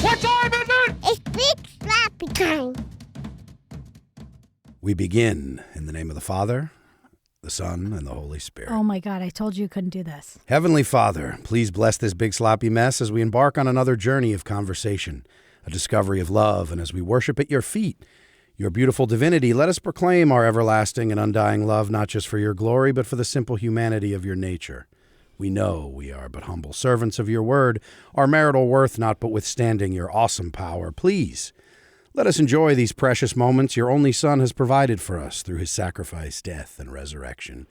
What time is it? It's Big Slappy time. We begin in the name of the Father, the Son, and the Holy Spirit. Oh my God, I told you couldn't do this. Heavenly Father, please bless this big sloppy mess as we embark on another journey of conversation, a discovery of love, and as we worship at your feet, your beautiful divinity, let us proclaim our everlasting and undying love, not just for your glory, but for the simple humanity of your nature. We know we are but humble servants of your word, our marital worth not but withstanding your awesome power. Please, let us enjoy these precious moments your only Son has provided for us through his sacrifice, death, and resurrection.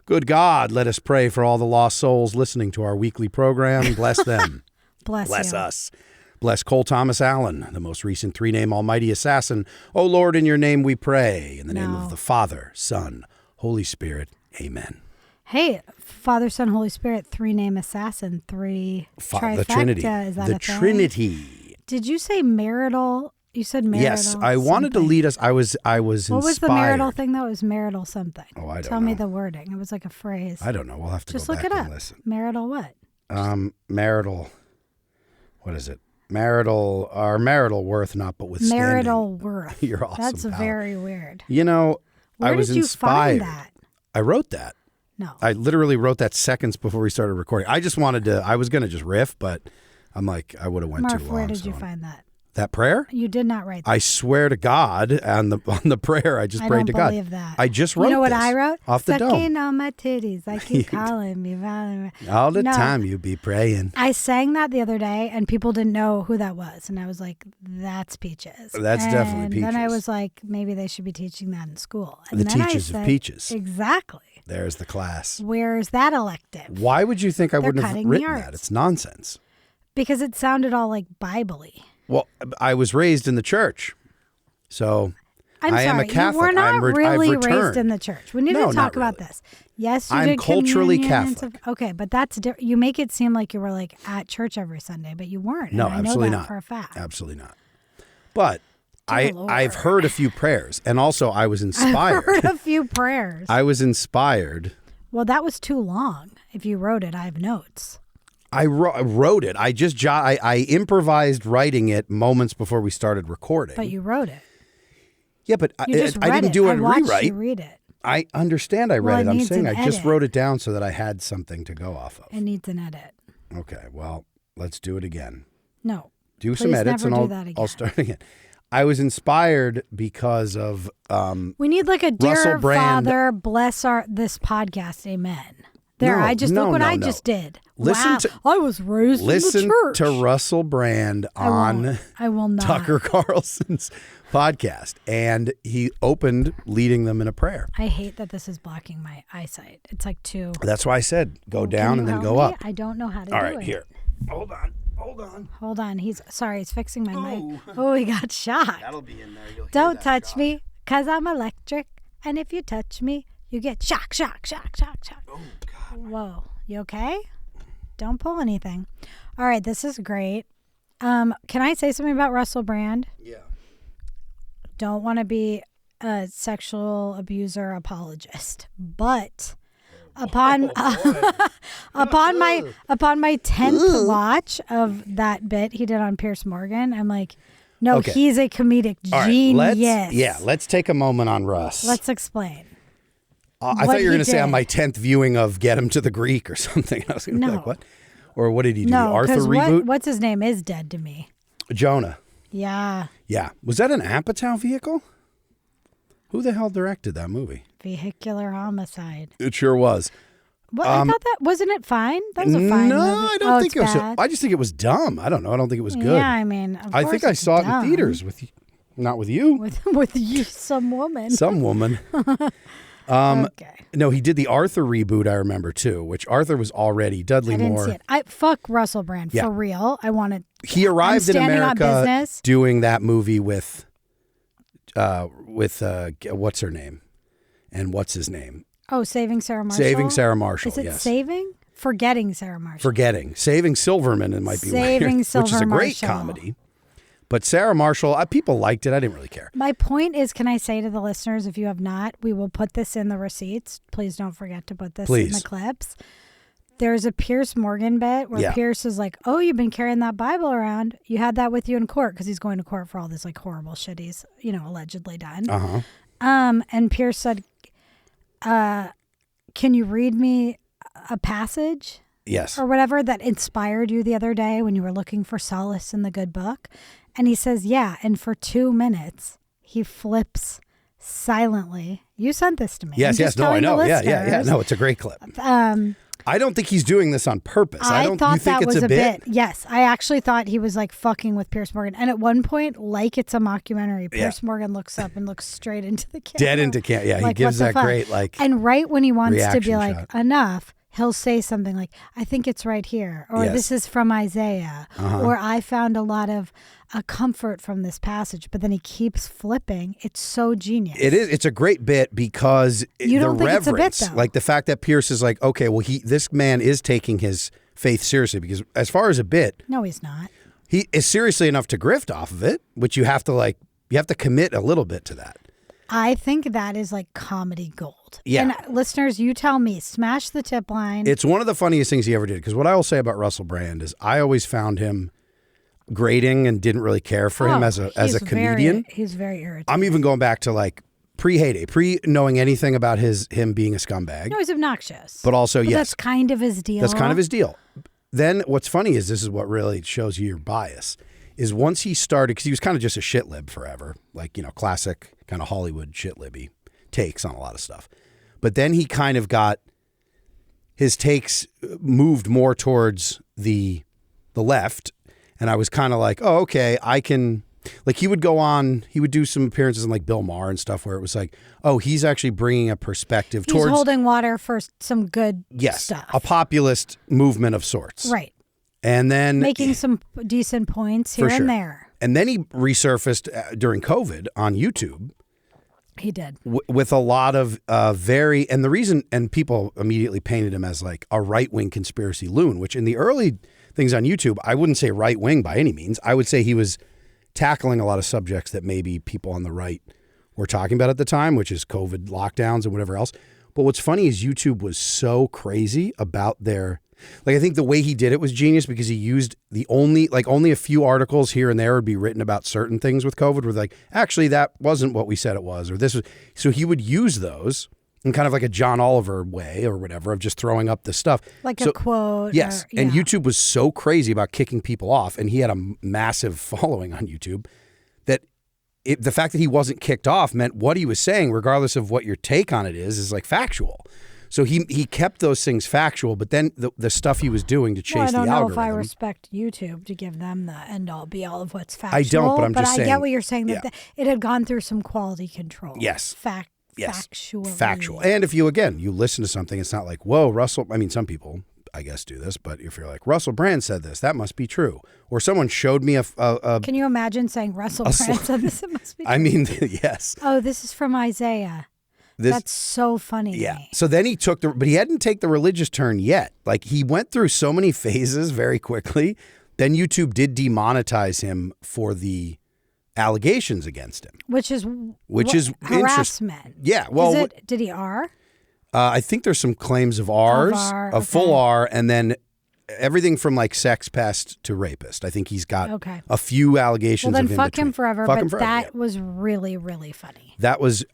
Good God, let us pray for all the lost souls listening to our weekly program. Bless them. Bless you. Us. Bless Cole Thomas Allen, the most recent three-name almighty assassin. O Lord, in your name we pray. In the name of the Father, Son, Holy Spirit. Amen. Hey, Father, Son, Holy Spirit, three-name assassin, trifecta. The Trinity. Is that the a thing? Trinity. Did you say marital? You said marital. Yes, I wanted to lead us. I was inspired. What was the marital thing that was marital something? Oh, I don't Tell know. me the wording. It was like a phrase. I don't know. We'll have to Just go look back it up. and listen. Marital what? Marital. What is it? Our marital worth not but withstanding. Marital worth. Your awesome That's power. very weird. You know, Where I was did you inspired. find that? I wrote that. No. I literally wrote that seconds before we started recording. I just wanted to. I was going to just riff, but I'm like, I would have went Murph, too long. where did you find that? That prayer? You did not write that. I swear to God, on the prayer, I just prayed to God. I don't believe that. I just wrote You know what this I wrote? off the dome. Sucking on my titties. I keep calling me. All the No. time you be praying. I sang that the other day, and people didn't know who that was. And I was like, that's Peaches. That's definitely Peaches. And then I was like, maybe they should be teaching that in school. And The then I Teachers of said, Peaches. Exactly. There's the class. Where's that elective? Why would you think I They're wouldn't have cutting the written arts. that? It's nonsense. Because it sounded all like Bible-y. Well, I was raised in the church, so I'm I am a sorry, Catholic. you were not I've really returned. raised in the church. We need No, to not talk about really. this. Yes, you I'm did culturally communion and Catholic. stuff. Okay, but that's you make it seem like you were like at church every Sunday, but you weren't. No, and absolutely I know that not. for a fact. Absolutely not. But Dear Lord. I've heard a few prayers, and also I was inspired. I've heard a few prayers. I was inspired. Well, that was too long. If you wrote it, I have notes. I wrote it. I just I improvised writing it moments before we started recording. But you wrote it. Yeah, but You just I read didn't it. do a I watched rewrite. you read it. I understand I Well, read it it. I'm needs saying an I just edit. wrote it down so that I had something to go off of. It needs an edit. Okay, well, let's do it again. No. Do some Please edits never and do that again. I'll start again. I was inspired because of We need like a dear Russell Brand. Father, bless this podcast. Amen. There, No, I just no, look what no, I no. just did. Listen wow, to- I was raised in the listen church. to Russell Brand on I will not. Tucker Carlson's podcast, and he opened leading them in a prayer. I hate that this is blocking my eyesight. It's like too. That's why I said go Can down you and then help go me? up. I don't know how to All do right, it. here. Hold on. Hold on. He's fixing my mic. Ooh. Oh, he got shocked. That'll be in there. You'll hear Don't that touch shot. me, 'cause I'm electric. And if you touch me, you get shock. Oh God. Whoa. You okay? Don't pull anything. All right, this is great. Can I say something about Russell Brand? Yeah. Don't want to be a sexual abuser apologist, but upon upon my 10th watch of that bit he did on Piers Morgan, I'm like, no, Okay. he's a comedic All right, genius. let's take a moment on Russ. Let's explain. I what thought you were he going to say on did. my 10th viewing of Get Him to the Greek or something. I was going to be No. like, what? Or what did he do? No, the Arthur because reboot? what's his name is dead to me. Jonah. Yeah, Yeah. Was that an Apatow vehicle? Who the hell directed that movie? vehicular homicide. It sure was. What, I thought that wasn't it fine? That was a fine no, movie. I don't think it's it was. bad. I just think it was dumb. I don't know. I don't think it was good. Yeah, I mean, of I course think I it's saw it in dumb. theaters with you. Not with you. with you, some woman. Some woman. Okay. No, he did the Arthur reboot, I remember, too, which Arthur was already Dudley I didn't Moore. see it. Fuck Russell Brand Yeah. for real. I wanted. He arrived in standing on America business. doing that movie with what's her name? And what's his name? Oh, Saving Sarah Marshall. Saving Sarah Marshall, Is it yes. Saving? Forgetting Sarah Marshall. Forgetting. Saving Silverman, it might be Saving weird, which is a Silver great Marshall. comedy. But Sarah Marshall, people liked it. I didn't really care. My point is, can I say to the listeners, if you have not, we will put this in the receipts. Please don't forget to put this in Please. the clips. There's a Pierce Morgan bit where Yeah. Pierce is like, "Oh, you've been carrying that Bible around. You had that with you in court," because he's going to court for all this like horrible shit he's allegedly done. And Pierce said, "Can you read me a passage?" Yes. Or whatever that inspired you the other day when you were looking for solace in the good book. And he says, yeah. And for 2 minutes, he flips silently. You sent this to me. Yes, yes. No, I know. Yeah. No, it's a great clip. I don't think he's doing this on purpose. I thought you think that it's was a bit? Yes, I actually thought he was like fucking with Pierce Morgan. And at one point, like it's a mockumentary, Pierce Morgan looks up and looks straight into the camera. Dead into camera. Yeah, like, he gives what the that fuck? great like. And right when he wants to be reaction like, shot. enough, he'll say something like, I think it's right here, or Yes. this is from Isaiah, or I found a lot of comfort from this passage, but then he keeps flipping. It's so genius. It is. It's a great bit because You don't the think it's a bit, reverence, though? like the fact that Pierce is like, okay, well, this man is taking his faith seriously because as far as a bit, No, he's not. he is seriously enough to grift off of it, which you have to commit a little bit to that. I think that is like comedy gold. Yeah. And listeners, you tell me, smash the tip line. It's one of the funniest things he ever did because what I will say about Russell Brand is I always found him grating and didn't really care for him as a comedian. He's very irritating. I'm even going back to like pre-heyday, pre-knowing anything about him being a scumbag. No, he's obnoxious. But also, yes. That's kind of his deal. That's kind of his deal. Then what's funny is this is what really shows you your bias, is once he started, because he was kind of just a shit lib forever, like, classic kind of Hollywood shit libby takes on a lot of stuff. But then he kind of got his takes moved more towards the left. And I was kind of like, oh, okay, I can, like he would do some appearances in like Bill Maher and stuff where it was like, oh, he's actually bringing a perspective towards. He's holding water for some good stuff. A populist movement of sorts. Right. And then making some decent points here and there. And then he resurfaced during COVID on YouTube. He did. With a lot of and the reason, and people immediately painted him as like a right-wing conspiracy loon, which in the early things on YouTube, I wouldn't say right-wing by any means. I would say he was tackling a lot of subjects that maybe people on the right were talking about at the time, which is COVID lockdowns and whatever else. But what's funny is YouTube was so crazy about I think the way he did it was genius because he used only a few articles here and there would be written about certain things with COVID where like, actually, that wasn't what we said it was, or this was. So he would use those in kind of like a John Oliver way or whatever of just throwing up this stuff. Like a quote. Yes. And YouTube was so crazy about kicking people off, and he had a massive following on YouTube, that the fact that he wasn't kicked off meant what he was saying, regardless of what your take on it is like factual. So he kept those things factual, but then the stuff he was doing to chase the algorithm. I don't know if I respect YouTube to give them the end-all, be-all of what's factual. I don't, but I'm just saying. I get what you're saying, that it had gone through some quality control. Yes. Factual. And if you listen to something, it's not like, whoa, Russell, I mean, some people, I guess, do this, but if you're like, Russell Brand said this, that must be true. Or someone showed me a Can you imagine saying Russell Brand said this, it must be true? I mean, yes. Oh, this is from Isaiah. That's so funny. Yeah. To me. So then he but he hadn't taken the religious turn yet. Like he went through so many phases very quickly. Then YouTube did demonetize him for the allegations against him, which is harassment. Yeah. Well, did he R? I think there's some claims of R's, full R, and then everything from like sex pest to rapist. I think he's got a few allegations. Well, then of fuck him forever. Fuck but him forever, that was really, really funny.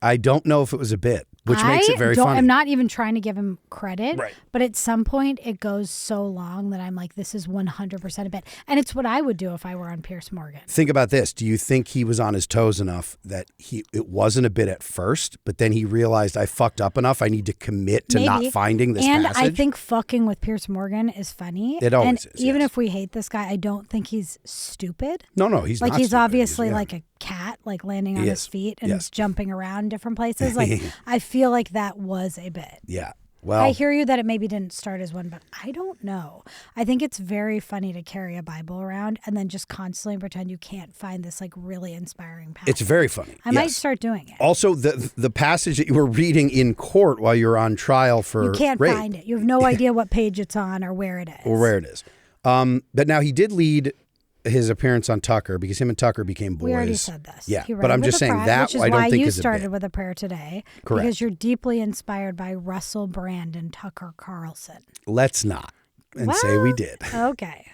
I don't know if it was a bit, which makes it very funny. I'm not even trying to give him credit, right. But at some point it goes so long that I'm like, this is 100% a bit. And it's what I would do if I were on Pierce Morgan. Think about this. Do you think he was on his toes enough that it wasn't a bit at first, but then he realized I fucked up enough, I need to commit to not finding this passage? I think fucking with Pierce Morgan is funny. It always is. Even if we hate this guy, I don't think he's stupid. No, he's not like he's stupid. obviously like a cat, like landing on his feet and jumping around different places. Like I feel like that was a bit. Yeah. Well, I hear you that it maybe didn't start as one, but I don't know. I think it's very funny to carry a Bible around and then just constantly pretend you can't find this like really inspiring passage. It's very funny. I might start doing it. Also, the passage that you were reading in court while you were on trial for you can't rape. find it. You have no idea what page it's on or where it is. But now he did lead his appearance on Tucker because him and Tucker became boys. We already said this. Yeah, He but I'm read just with a saying friend, that which is I don't why think you is a started bit. with a prayer today. Correct. Because you're deeply inspired by Russell Brand and Tucker Carlson. Let's not and say we did. Okay.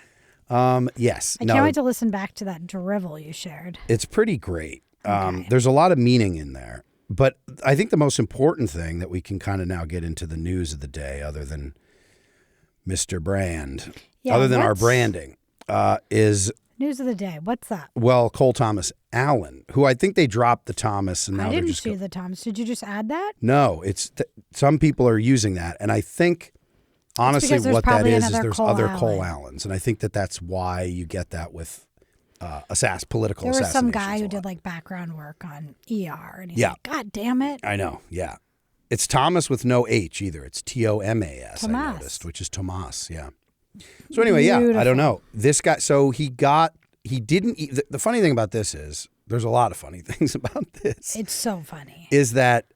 Yes. I can't wait to listen back to that drivel you shared. It's pretty great. Okay. There's a lot of meaning in there. But I think the most important thing that we can kind of now get into the news of the day, other than Mr. Brand, other than our branding, is... News of the day. What's that? Well, Cole Thomas Allen, who I think they dropped the Thomas. And now I they're didn't just see the Thomas. Did you just add that? No, it's some people are using that. And I think, honestly, what that is there's other Cole Allens. And I think that's why you get that with political assassinations. There was some guy who did like background work on ER. And he's like, God damn it. I know. Yeah. It's Thomas with no H either. It's Tomas, I noticed, which is Tomas. Yeah. So anyway, Beautiful. I don't know. This guy, so he didn't, the funny thing about this is, there's a lot of funny things about this. It's so funny. Is that,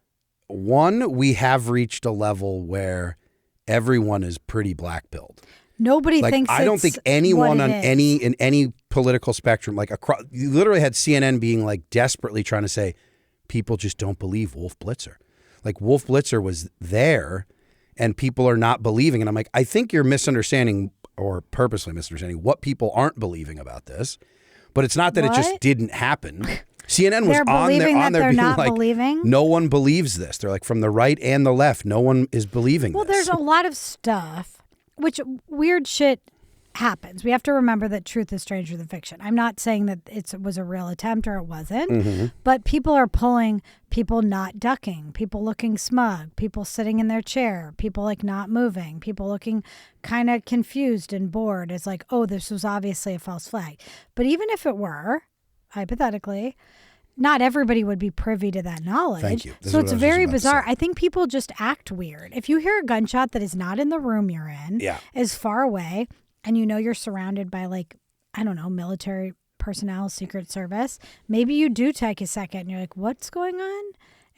one, we have reached a level where everyone is pretty black-pilled. Nobody thinks I don't think anyone on in any political spectrum, like across, you literally had CNN being like desperately trying to say, people just don't believe Wolf Blitzer. Like Wolf Blitzer was there and people are not believing. And I'm like, I think you're misunderstanding or purposely misunderstanding what people aren't believing about this. But it's not that it just didn't happen. CNN was on there being like, believing? No one believes this. They're like, from the right and the left, no one is believing this. Well, there's a lot of stuff, which weird shit happens. We have to remember that truth is stranger than fiction. I'm not saying that it was a real attempt or it wasn't, but people are pulling, people not ducking, people looking smug, people sitting in their chair, people like not moving, people looking kind of confused and bored. It's like, oh, this was obviously a false flag. But even if it were, hypothetically, not everybody would be privy to that knowledge. Thank you. So it's very bizarre. I think people just act weird. If you hear a gunshot that is not in the room you're in, is far away, and you know you're surrounded by like, I don't know, military personnel, Secret Service, maybe you do take a second and you're like, what's going on?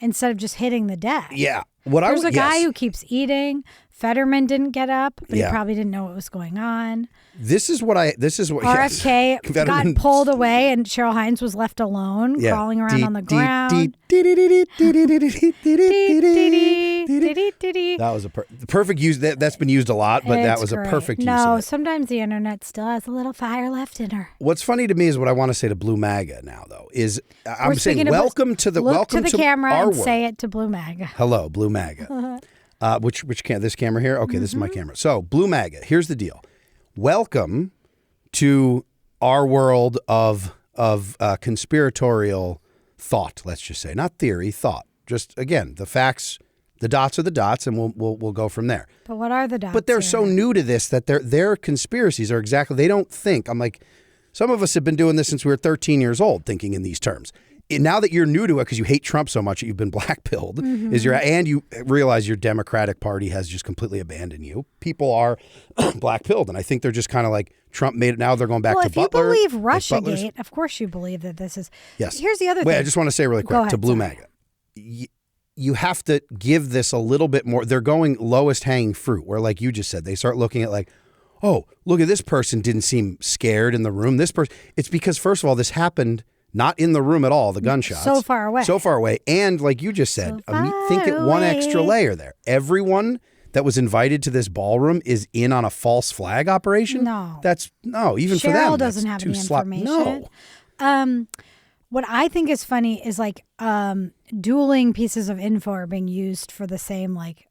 Instead of just hitting the deck. Yeah. There's a guy who keeps eating. Fetterman didn't get up, but he probably didn't know what was going on. This is what RFK got pulled away and Cheryl Hines was left alone, crawling around on the ground. That was a perfect use. That's been used a lot, but that was great. a perfect use. No, of it. sometimes the internet still has a little fire left in her. What's funny to me is what I want to say to Blue MAGA now, though, is I'm saying welcome to the look to the camera our and world. say it to Blue MAGA. Hello, Blue MAGA. Which this camera here? Okay, this is my camera. So, Blue MAGA, here's the deal. Welcome to our world of conspiratorial thought, let's just say. Not theory, thought. Just, again, the facts, the dots are the dots, and we'll go from there. But what are the dots? But they're so new to this that their conspiracies are exactly, they don't think. I'm like, some of us have been doing this since we were 13 years old, thinking in these terms. Now that you're new to it because you hate Trump so much that you've been black-pilled, and you realize your Democratic Party has just completely abandoned you. People are black-pilled, and I think they're just kind of like, Trump made it, now they're going back to Butler. Well, if you believe Russiagate, of course you believe that this is... Yes. Here's the other thing. Wait, I just want to say really quick ahead, to Blue MAGA. You have to give this a little bit more. They're going lowest hanging fruit, where like you just said, they start looking at like, oh, look at this person didn't seem scared in the room. This person, it's because, first of all, this happened not in the room at all, the gunshots. So far away. And like you just said, think it one extra layer there. Everyone that was invited to this ballroom is in on a false flag operation? No. Even for them. Cheryl doesn't have any information. No. What I think is funny is like dueling pieces of info are being used for the same like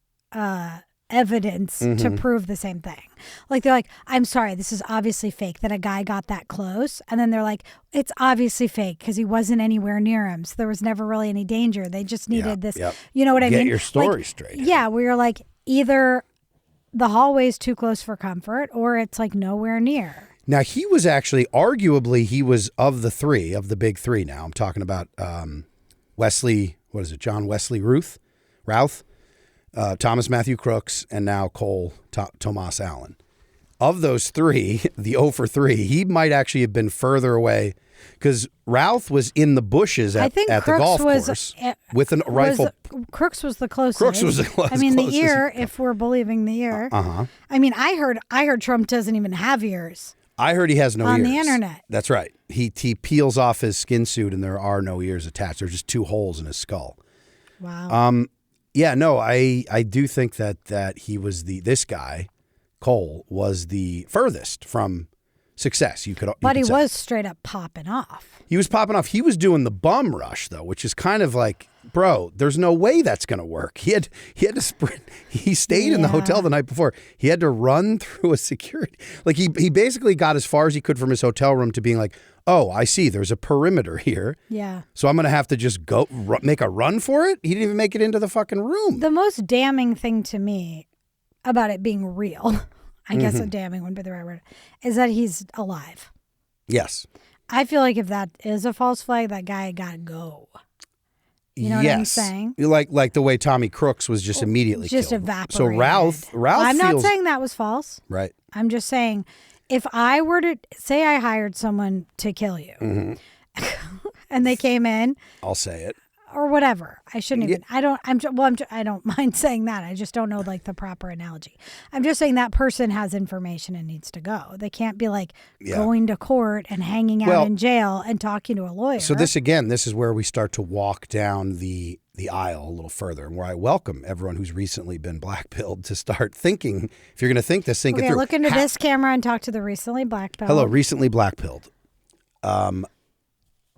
evidence to prove the same thing. Like they're like, I'm sorry, this is obviously fake that a guy got that close. And then they're like, it's obviously fake because he wasn't anywhere near him. So there was never really any danger. They just needed this. Yep. You know what I mean? Get your story straight. Yeah, where you're like, either the hallway's too close for comfort or it's like nowhere near. Now, he was actually, arguably, he was of the three, of the big three now. I'm talking about Wesley, what is it, John Wesley Routh, Thomas Matthew Crooks, and now Cole Thomas Allen. Of those three, the 0 for 3, he might actually have been further away because Routh was in the bushes at the golf course with a rifle. Crooks was the closest. Crooks was the closest. I mean, the ear, if we're believing the ear. Uh-huh. I mean, I heard Trump doesn't even have ears. I heard he has no ears. On the internet. That's right. He peels off his skin suit and there are no ears attached. There's just 2 holes in his skull. Wow. Yeah, no, I do think that he was this guy, Cole, was the furthest from success. But he was straight up popping off. He was popping off. He was doing the bum rush though, which is kind of like, bro, there's no way that's going to work. He had to sprint. He stayed in the hotel the night before. He had to run through a security. Like he basically got as far as he could from his hotel room to being like, oh, I see. There's a perimeter here. Yeah. So I'm going to have to just go make a run for it. He didn't even make it into the fucking room. The most damning thing to me about it being real, I guess a damning wouldn't be the right word, is that he's alive. Yes. I feel like if that is a false flag, that guy got to go. You know what I'm saying? Like the way Tommy Crooks was just immediately just killed. evaporated. So Ralph I'm not feels, saying that was false. right. I'm just saying, if I were to say I hired someone to kill you, and they came in, I'll say it. or whatever, I shouldn't even. I don't. I don't mind saying that. I just don't know like the proper analogy. I'm just saying that person has information and needs to go. They can't be like going to court and hanging out in jail and talking to a lawyer. So this is where we start to walk down the aisle a little further, and where I welcome everyone who's recently been black-pilled to start thinking. If you're going to think this, think it through. Look into this camera and talk to the recently black-pilled. Hello, recently black-pilled.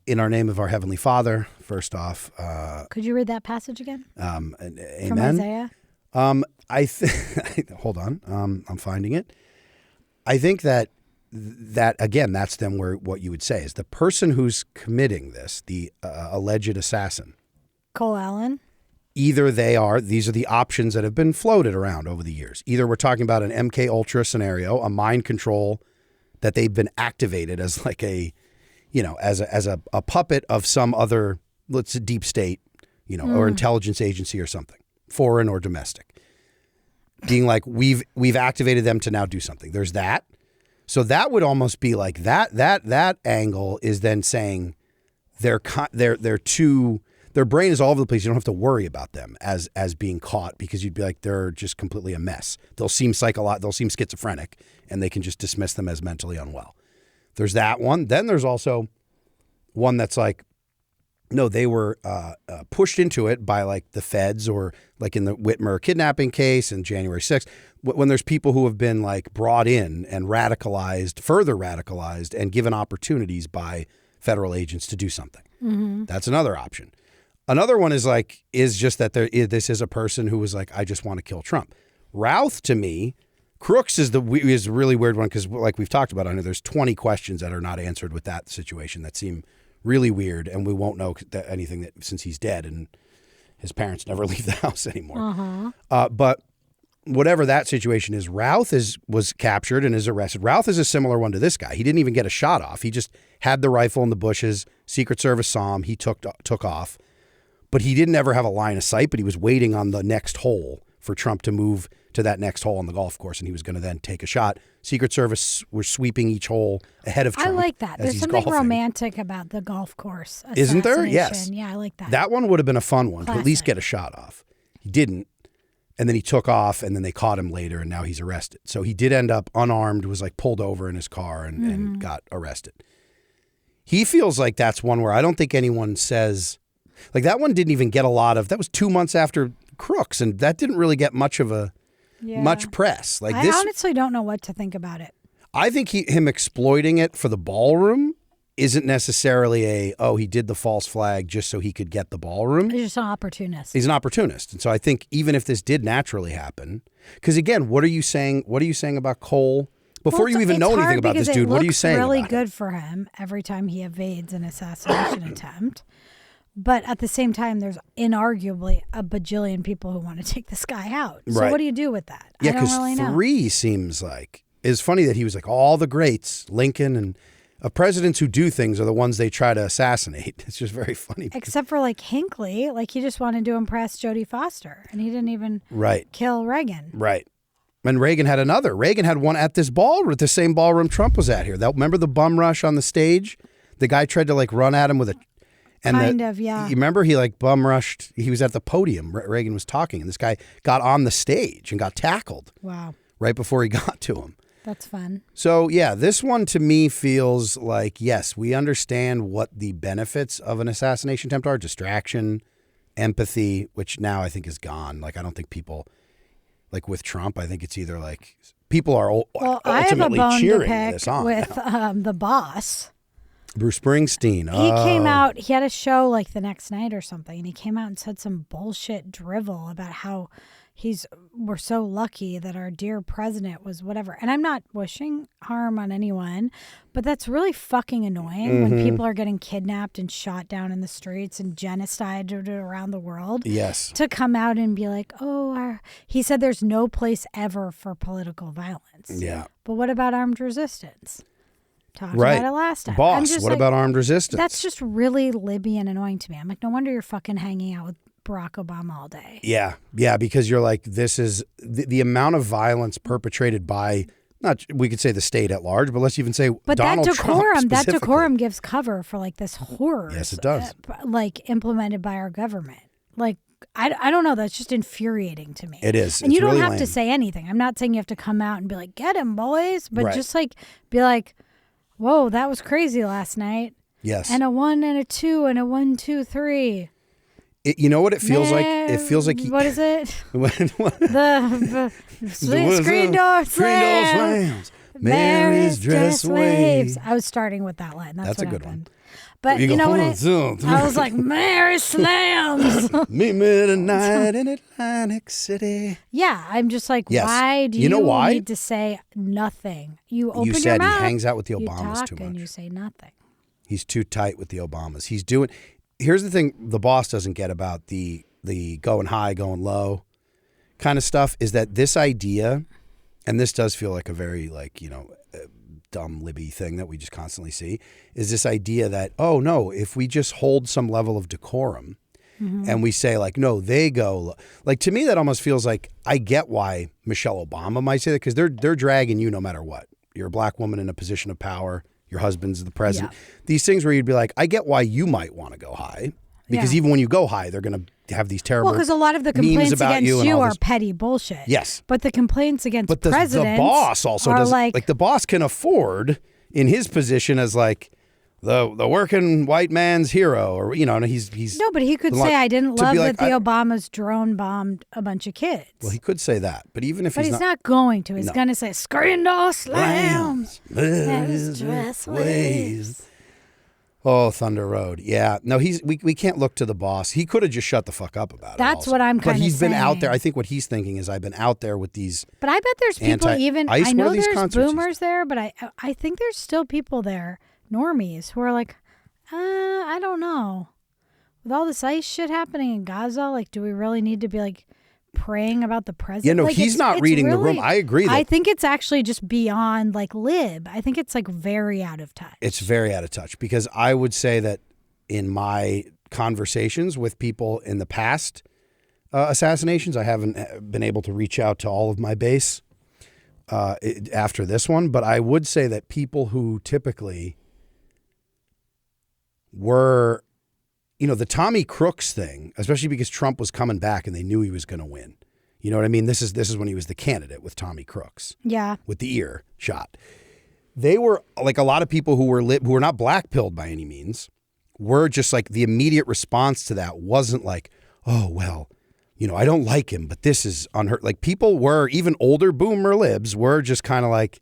In our name of our Heavenly Father, first off. Could you read that passage again? Amen. From Isaiah? Hold on. I'm finding it. I think that again, that's then where what you would say is the person who's committing this, the alleged assassin. Cole Allen? Either these are the options that have been floated around over the years. Either we're talking about an MK Ultra scenario, a mind control that they've been activated as like as a puppet of some other, let's say, deep state, or intelligence agency or something, foreign or domestic, being like, we've activated them to now do something. There's that. So that would almost be like that angle is then saying they're too, their brain is all over the place. You don't have to worry about them as being caught, because you'd be like, they're just completely a mess. They'll seem schizophrenic, and they can just dismiss them as mentally unwell. There's that one. Then there's also one that's like, no, they were pushed into it by like the feds, or like in the Whitmer kidnapping case and January 6th, when there's people who have been like brought in and further radicalized and given opportunities by federal agents to do something. Mm-hmm. That's another option. Another one is just that this is a person who was like, I just want to kill Trump. Routh, to me, Crooks is a really weird one, because like we've talked about, I know there's 20 questions that are not answered with that situation that seem really weird, and we won't know anything since he's dead and his parents never leave the house anymore. But whatever that situation is, Routh was captured and is arrested. Routh is a similar one to this guy. He didn't even get a shot off. He just had the rifle in the bushes. Secret Service saw him. He took off. But he didn't ever have a line of sight, but he was waiting on the next hole for Trump to move to that next hole on the golf course, and he was going to then take a shot. Secret Service were sweeping each hole ahead of Trump. I like that. There's something romantic about the golf course. Isn't there? Yes. Yeah, I like that. That one would have been a fun one to at least get a shot off. He didn't. And then he took off, and then they caught him later, and now he's arrested. So he did end up unarmed, was like pulled over in his car and got arrested. He feels like that's one where I don't think anyone says, like that one didn't even get that was 2 months after Crooks, and that didn't really get much press. Like I honestly don't know what to think about it. I think him exploiting it for the ballroom isn't necessarily he did the false flag just so he could get the ballroom. He's just an opportunist. He's an opportunist. And so I think even if this did naturally happen, because again, what are you saying about Cole? Before you even know anything about this dude, what are you saying about him? It's really good for him every time he evades an assassination attempt. But at the same time, there's inarguably a bajillion people who want to take this guy out. So what do you do with that? Yeah, I don't really know. 3 seems like, it's funny that he was like, all the greats, Lincoln and presidents who do things are the ones they try to assassinate. It's just very funny. Except for like Hinckley, like he just wanted to impress Jodie Foster, and he didn't even kill Reagan. Right. And Reagan had one at this ballroom, the same ballroom Trump was at here. Remember the bum rush on the stage? The guy tried to like run at him with a... Yeah. You remember he like bum rushed, he was at the podium, Reagan was talking, and this guy got on the stage and got tackled. Wow. Right before he got to him. That's fun. So, yeah, this one to me feels like, yes, we understand what the benefits of an assassination attempt are. Distraction, empathy, which now I think is gone. Like, I don't think people, like with Trump, I think it's either like people are ultimately cheering this on. With the boss. Bruce Springsteen. He came out, he had a show like the next night or something, and he came out and said some bullshit drivel about how we're so lucky that our dear president was whatever. And I'm not wishing harm on anyone, but that's really fucking annoying when people are getting kidnapped and shot down in the streets and genocided around the world. Yes. To come out and be like, he said there's no place ever for political violence. Yeah. But what about armed resistance? Talked Right. about it last time. Boss, what about armed resistance? That's just really Libby and annoying to me. I'm like, no wonder you're fucking hanging out with Barack Obama all day. Yeah, because you're like, this is the amount of violence perpetrated by, not we could say the state at large, but let's even say Donald Trump that decorum gives cover for like this horror. Yes, it does. Like implemented by our government. Like, I don't know. That's just infuriating to me. It is. And it's you don't really have lame. to say anything. I'm not saying you have to come out and be like, get him, boys. But Right. just like, be like, whoa, that was crazy last night. Yes. And a 1 and a 2 and a 1, 2, 3. You know what it feels like? It feels like... What is it? the Screen door slams. Mary's dress waves. I was starting with that line. That's a what good happened. one. But you know what? I was like, Mary slams. Meet me tonight in Atlantic City. Yeah, I'm just like, Yes. why do You know why? need to say nothing? You open You your said mouth. he hangs out with the you Obamas talk too and much. you say nothing. He's too tight with the Obamas. He's doing... Here's the thing the boss doesn't get about the going high, going low kind of stuff is that this idea, and this does feel like a very dumb Libby thing that we just constantly see, is this idea that, oh no, if we just hold some level of decorum and we say like, no, they go, like to me that almost feels like I get why Michelle Obama might say that because they're dragging you no matter what. You're a black woman in a position of power. Your husband's the president. Yeah. These things where you'd be like, I get why you might want to go high. Because even when you go high, they're going to have these terrible Well, because a lot of the complaints against you are petty bullshit. Yes. But the complaints against but the boss also are does like the boss can afford in his position as like the working white man's hero, or and he's no, but he could say I didn't love like, that the Obamas drone bombed a bunch of kids. Well, he could say that, but even if but he's not going to. He's going to say screen door slams. Mary's dress waves. Oh, Thunder Road. Yeah. No, we can't look to the boss. He could have just shut the fuck up about it. That's what I'm kind of saying. But he's been out there. I think what he's thinking is I've been out there with these. But I bet there's people I know there's boomers there, but I think there's still people there, normies, who are like, I don't know. With all this ICE shit happening in Gaza, like, do we really need to be like praying about the president? Yeah, no, like, he's not reading the room. I agree. I think it's actually just beyond like lib. I think it's like very out of touch. It's very out of touch because I would say that in my conversations with people in the past assassinations, I haven't been able to reach out to all of my base after this one, but I would say that people who typically were, the Tommy Crooks thing, especially because Trump was coming back and they knew he was going to win. You know what I mean? This is when he was the candidate with Tommy Crooks. Yeah. With the ear shot. They were like a lot of people who were not black-pilled by any means, were just like the immediate response to that wasn't like, oh, well, I don't like him, but this is unheard. Like people were, even older boomer libs were just kind of like,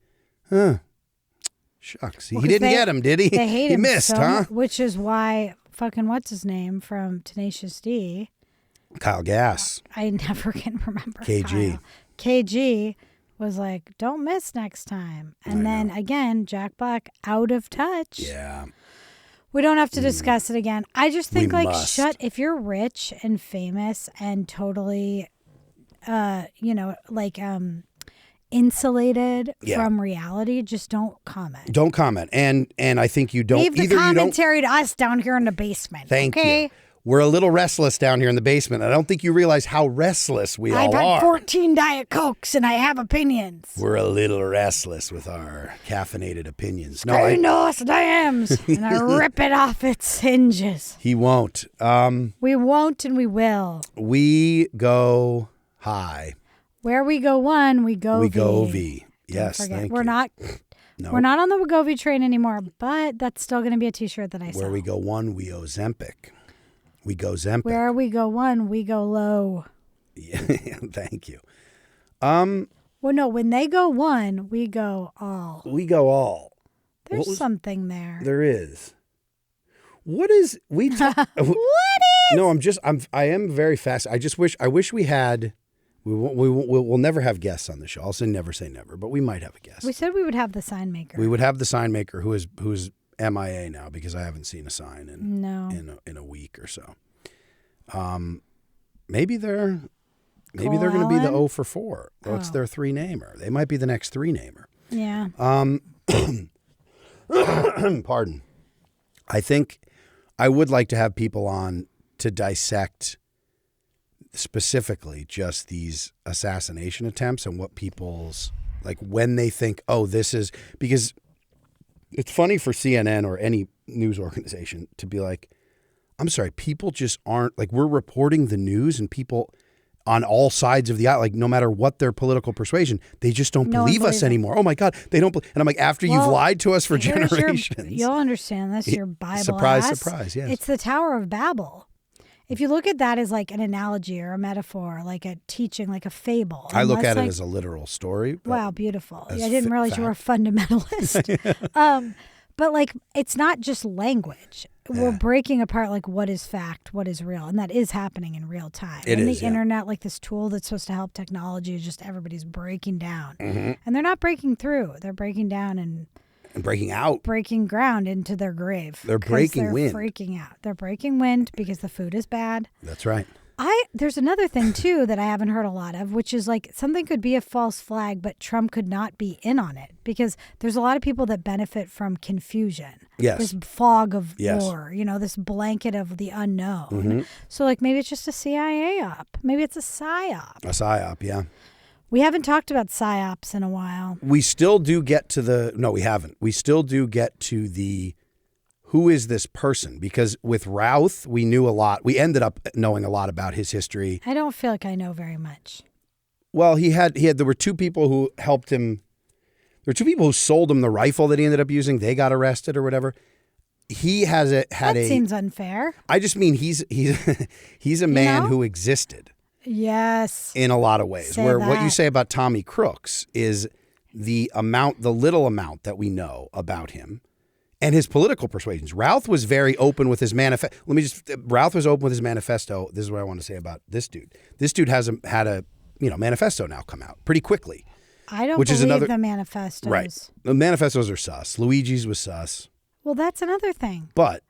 shucks. He didn't get him, did he? They hate he him missed, huh? Which is why fucking what's his name from Tenacious D? Kyle Gass. I never can remember. KG. Kyle. KG was like, don't miss next time. And then again, Jack Black out of touch. Yeah. We don't have to discuss it again. I just think We must. if you're rich and famous and totally, insulated from reality, just don't comment. Don't comment. And I think you don't. Leave the either commentary to us down here in the basement. Thank okay? you. We're a little restless down here in the basement. I don't think you realize how restless we all I've had are. 14 Diet Cokes and I have opinions. We're a little restless with our caffeinated opinions. No, slams, and I rip it off its hinges. He won't. We won't and we will. We go high. Where we go one, we go We V. go V. Yes, forget. thank We're you. not. No. We're not on the Wegovy train anymore, but that's still going to be a T-shirt that I sell. Where we go one, we owe Zempic. We go Zempic. Where we go one, we go low. Yeah, thank you. Well, no, when they go one, we go all. We go all. There's something there. There is. What is we? What is? No, I am very fast. I wish we had. We'll never have guests on the show. I'll never say never, but we might have a guest. We said we would have the sign maker. We would have the sign maker who's MIA now because I haven't seen a sign in a week or so. Maybe they're going to be the 0 for 4. It's their 3-namer. They might be the next 3-namer. Yeah. Pardon. I think I would like to have people on to dissect specifically just these assassination attempts and what people's, like when they think, oh, this is, because it's funny for CNN or any news organization to be like, I'm sorry, people just aren't, like, we're reporting the news and people on all sides of the aisle, like no matter what their political persuasion, they just don't believe us anymore. Oh my God, they don't. And I'm like, after you've lied to us for generations. You'll understand this, your Bible Surprise, ass. surprise, yes. It's the Tower of Babel. If you look at that as like an analogy or a metaphor, like a teaching, like a fable. I look at it as a literal story. Wow, beautiful. I didn't realize you were a fundamentalist. But like, it's not just language. We're breaking apart like what is fact, what is real, and that is happening in real time. The internet, like this tool that's supposed to help technology, is just everybody's breaking down, and they're not breaking through. They're breaking down and breaking out, breaking ground into their grave. They're breaking wind. They're freaking out. They're breaking wind because the food is bad. That's right. There's another thing too that I haven't heard a lot of, which is like something could be a false flag, but Trump could not be in on it because there's a lot of people that benefit from confusion. Yes. This fog of war, this blanket of the unknown. So like maybe it's just a CIA op. Maybe it's a psyop. A psyop, yeah. We haven't talked about psyops in a while. We still do get to no, we haven't. We still do get to the who is this person? Because with Routh, we knew a lot. We ended up knowing a lot about his history. I don't feel like I know very much. Well, there were 2 people who helped him. There were 2 people who sold him the rifle that he ended up using. They got arrested or whatever. He seems unfair. I just mean he's a man who existed. Yes. In a lot of ways. What you say about Tommy Crooks is the little amount that we know about him. And his political persuasions. Routh was very open with his manifesto. Routh was open with his manifesto. This is what I want to say about this dude. This dude had a manifesto now come out pretty quickly. I don't believe the manifestos. Right. The manifestos are sus. Luigi's was sus. Well, that's another thing. But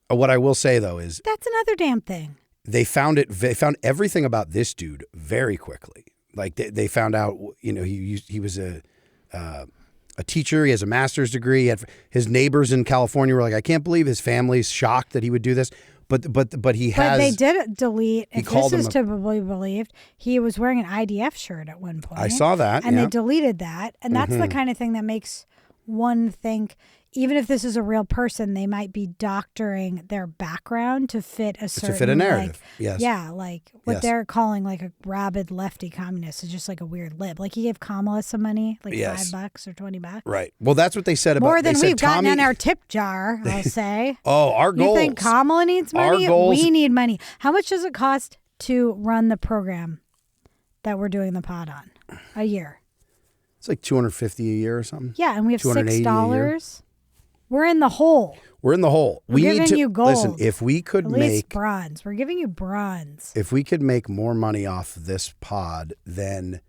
what I will say though is that's another damn thing. They found everything about this dude very quickly. Like they found out, he was a teacher. He has a master's degree. His neighbors in California were like, I can't believe his family's shocked that he would do this. But he has. But they did delete. If this is to be believed, he was wearing an IDF shirt at one point. I saw that, and they deleted that. And that's the kind of thing that makes one think, even if this is a real person, they might be doctoring their background to fit a narrative. Yes. Yeah, like what they're calling like a rabid lefty communist is just like a weird lib. Like he gave Kamala some money, like $5 or $20. Right. Well, that's what they said about more than we've gotten in our tip jar. I'll say. Our goals. You think Kamala needs money? Our goals. We need money. How much does it cost to run the program that we're doing the pod on a year? It's like $250 a year or something. Yeah, and we have $6. We're in the hole. We're in the hole. We need to gold. Listen, if we could at least bronze. We're giving you bronze. If we could make more money off this pod than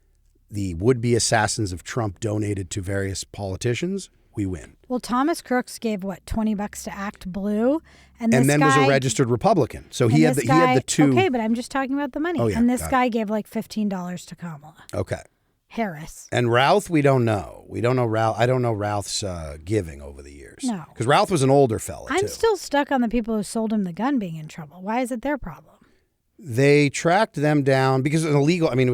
the would-be assassins of Trump donated to various politicians, we win. Well, Thomas Crooks gave $20 to Act Blue, and then was a registered Republican. So he had the 2. Okay, but I'm just talking about the money. Oh, yeah, and this guy gave like $15 to Kamala. Okay. Harris. And Routh, we don't know. We don't know Routh. I don't know Routh's giving over the years. No. Because Routh was an older fella, I'm still stuck on the people who sold him the gun being in trouble. Why is it their problem? They tracked them down because it was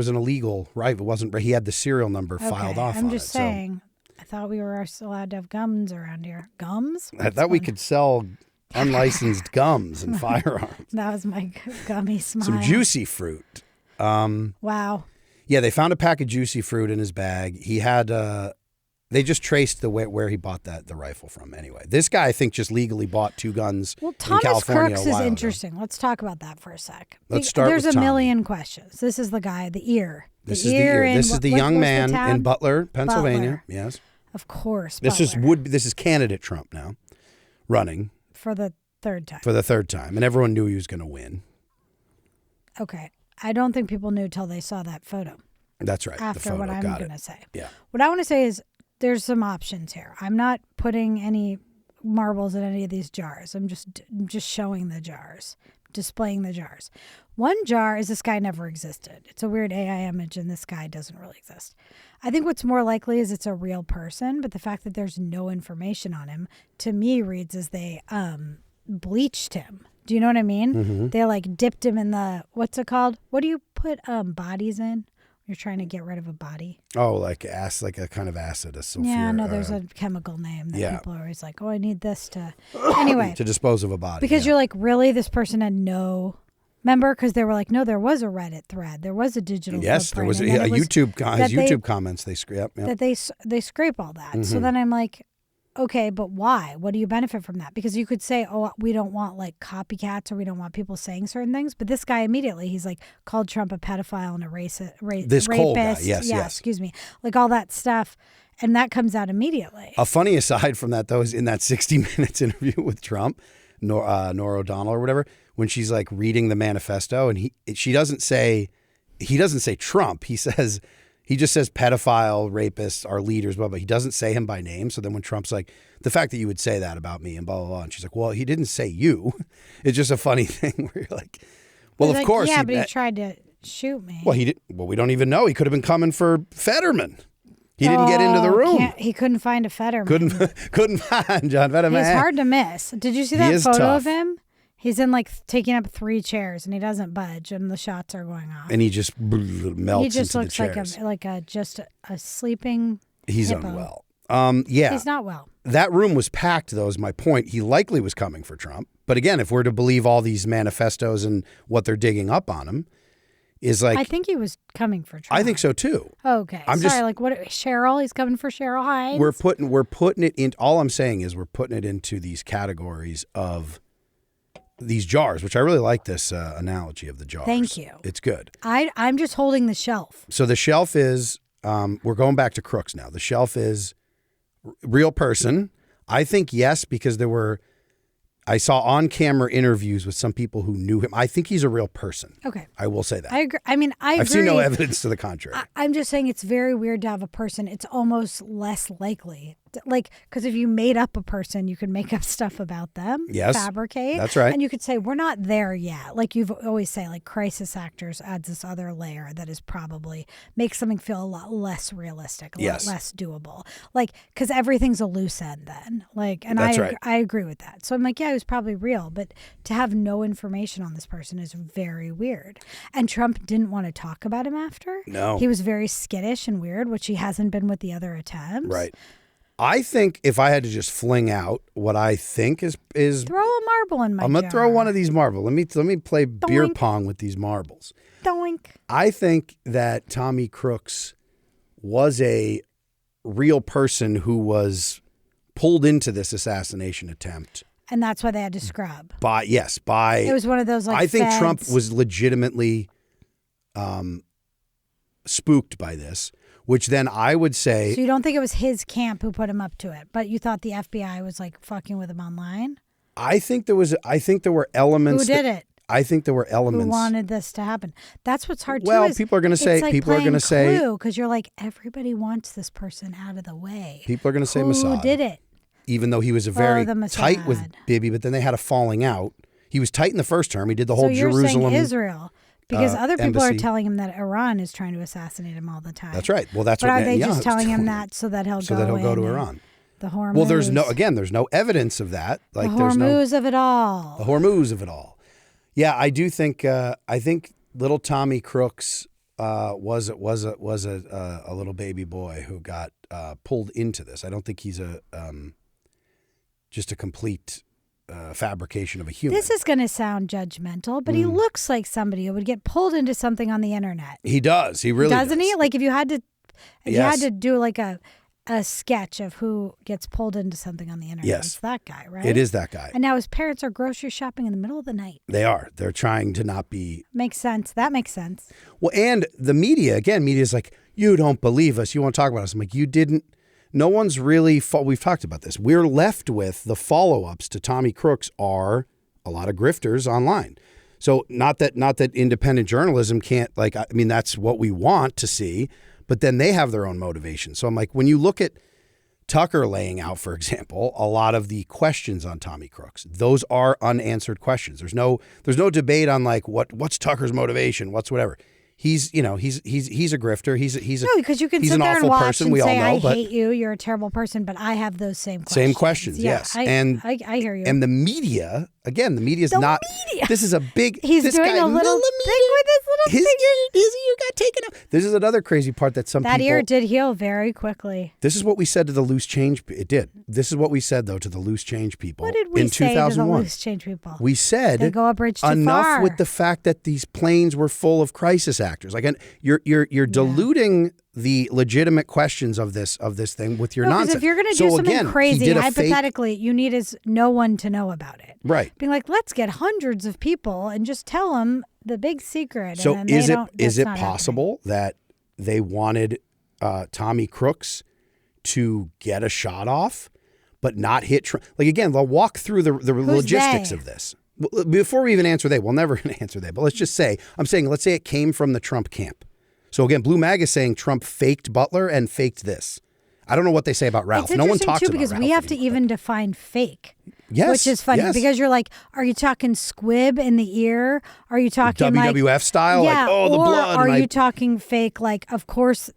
an illegal rifle. It wasn't, he had the serial number filed off on it. I'm just saying. I thought we were allowed to have gums around here. Gums? I thought we could sell unlicensed gums and firearms. That was my gummy smile. Some juicy fruit. Wow. Yeah, they found a pack of juicy fruit in his bag. He had They just traced where he bought the rifle from anyway. This guy, I think, just legally bought 2 guns in Thomas California Crooks a while is ago. interesting. Let's talk about that for a sec. Let's start There's with a Tommy. million questions. This is the guy, the ear. This is the ear. This is the young man in Butler, Pennsylvania. Butler. Yes. Of course. This is candidate Trump now, running for the third time. For the third time, and everyone knew he was going to win. Okay, I don't think people knew till they saw that photo. That's right. After what I'm going to say. Yeah. What I want to say is there's some options here. I'm not putting any marbles in any of these jars. I'm just showing the jars, displaying the jars. One jar is this guy never existed. It's a weird AI image, and this guy doesn't really exist. I think what's more likely is it's a real person, but the fact that there's no information on him, to me, reads as they bleached him. Do you know what I mean? Mm-hmm. They like dipped him in the, what's it called? What do you put bodies in? You're trying to get rid of a body. Oh, like a kind of acid, a sulfur. Yeah, no, there's a chemical name that people are always like, oh, I need this to. Anyway. To dispose of a body. Because you're like, really? This person had no. Remember? Because they were like, no, there was a Reddit thread. There was a digital Yes, there was a YouTube comments. They scrape. Yep. That they scrape all that. Mm-hmm. So then I'm like, okay, but why? What do you benefit from that? Because you could say, oh, we don't want like copycats or we don't want people saying certain things. But this guy immediately, he's like called Trump a pedophile and a rapist. Cole guy, yes. Excuse me. Like all that stuff. And that comes out immediately. A funny aside from that, though, is in that 60 Minutes interview with Trump, Nora O'Donnell or whatever, when she's like reading the manifesto and he doesn't say Trump. He just says pedophile, rapists, our leaders, blah, blah. He doesn't say him by name. So then when Trump's like, the fact that you would say that about me and blah, blah, blah. And she's like, well, he didn't say you. It's just a funny thing where you're like, well, of course. Yeah, but he tried to shoot me. Well, we don't even know. He could have been coming for Fetterman. He didn't get into the room. He couldn't find a Fetterman. Couldn't find John Fetterman. He's hard to miss. Did you see that photo tough. of him? He's in like taking up 3 chairs and he doesn't budge and the shots are going off. And he just melts. He just into looks the like a sleeping. He's hippo. unwell. Yeah. He's not well. That room was packed, though, is my point. He likely was coming for Trump. But again, if we're to believe all these manifestos and what they're digging up on him, is like. I think he was coming for Trump. I think so too. Okay. Like what? Cheryl? He's coming for Cheryl Hines. We're putting it in. All I'm saying is we're putting it into these categories of these jars, which I really like this analogy of the jars. Thank you. It's good. I'm just holding the shelf. So the shelf is. We're going back to Crooks now. The shelf is real person. I think yes, because I saw on-camera interviews with some people who knew him. I think he's a real person. Okay. I will say that. I agree. I mean, I agree. I've seen no evidence to the contrary. I'm just saying it's very weird to have a person. It's almost less likely. Like, because if you made up a person, you could make up stuff about them. Yes. Fabricate. That's right. And you could say, we're not there yet. Like you've always say, like crisis actors adds this other layer that is probably makes something feel a lot less realistic, a lot less doable. Like, because everything's a loose end then. Like, and I agree with that. So I'm like, yeah, it was probably real. But to have no information on this person is very weird. And Trump didn't want to talk about him after. No. He was very skittish and weird, which he hasn't been with the other attempts. Right. I think if I had to just fling out what I think is throw a marble in my I'm gonna throw one of these marbles. Let me play Doink. beer pong with these marbles. Doink. I think that Tommy Crooks was a real person who was pulled into this assassination attempt. And that's why they had to scrub. It was one of those like I think feds. Trump was legitimately spooked by this. Which then I would say. So you don't think it was his camp who put him up to it, but you thought the FBI was like fucking with him online? I think there were elements. Who did it? I think there were elements. Who wanted this to happen? That's what's hard well, too. People are going to say. Like people are going to say. Because you're like everybody wants this person out of the way. People are going to say Mossad. Who did it? Even though he was very tight with Bibi, but then they had a falling out. He was tight in the first term. He did the whole Jerusalem. So you're saying Israel. Because other people embassy. Are telling him that Iran is trying to assassinate him all the time. That's right. Well, that's but what. are they just telling him that so that he'll go to Iran? The Hormuz. Well, there's no evidence of that. Like the Hormuz of it all. The Hormuz of it all. Yeah, I do think. I think little Tommy Crooks was a little baby boy who got pulled into this. I don't think he's just a complete. Fabrication of a human. This is going to sound judgmental, but he looks like somebody who would get pulled into something on the internet. He does. He really doesn't he? Like if you had to do like a a sketch of who gets pulled into something on the internet. Yes. It's that guy, right? It is that guy. And now his parents are grocery shopping in the middle of the night. They are. They're trying to not be. Makes sense. That makes sense. Well, and the media, again, media is like, you don't believe us. You won't talk about us. I'm like, you didn't. No one's really, we've talked about this. We're left with the follow-ups to Tommy Crooks are a lot of grifters online. So not that independent journalism can't, like, I mean, that's what we want to see, but then they have their own motivation. So I'm like, when you look at Tucker laying out, for example, a lot of the questions on Tommy Crooks, those are unanswered questions. There's no debate on like what's Tucker's motivation, what's whatever. He's he's a grifter. He's no, because you can he's sit an there and awful watch person. and We say, all know, I hate you. You're a terrible person. But I have those same questions. Same questions, yes. And I hear you. And the media, again, the media's the not. Media. This is a big. He's this doing guy, a little thing with his little thing. His ear got taken out. This is another crazy part that some that people. ear did heal very quickly. This is what we said to the loose change. It did. This is what we said though to the loose change people. What did we in say 2001. to the loose change people? We said they go a bridge too enough far. with the fact that these planes were full of crisis actors. Like, you're diluting the legitimate questions of this thing with your nonsense. If you're going to do something again, crazy, hypothetically, you need no one to know about it. Right. Being like, let's get hundreds of people and just tell them the big secret. So and is it possible that they wanted Tommy Crooks to get a shot off, but not hit Trump? Like, again, they'll walk through the logistics of this. Before we even answer we're never going to answer but let's just say, let's say it came from the Trump camp. So again, Blue Mag is saying Trump faked Butler and faked this. I don't know what they say about Ralph. No one talks about Ralph. Because we have to even define fake. Yes. Which is funny because you're like, are you talking squib in the ear? Are you talking WWF style? Yeah, like, the blood. Or are you talking fake? Like, of course,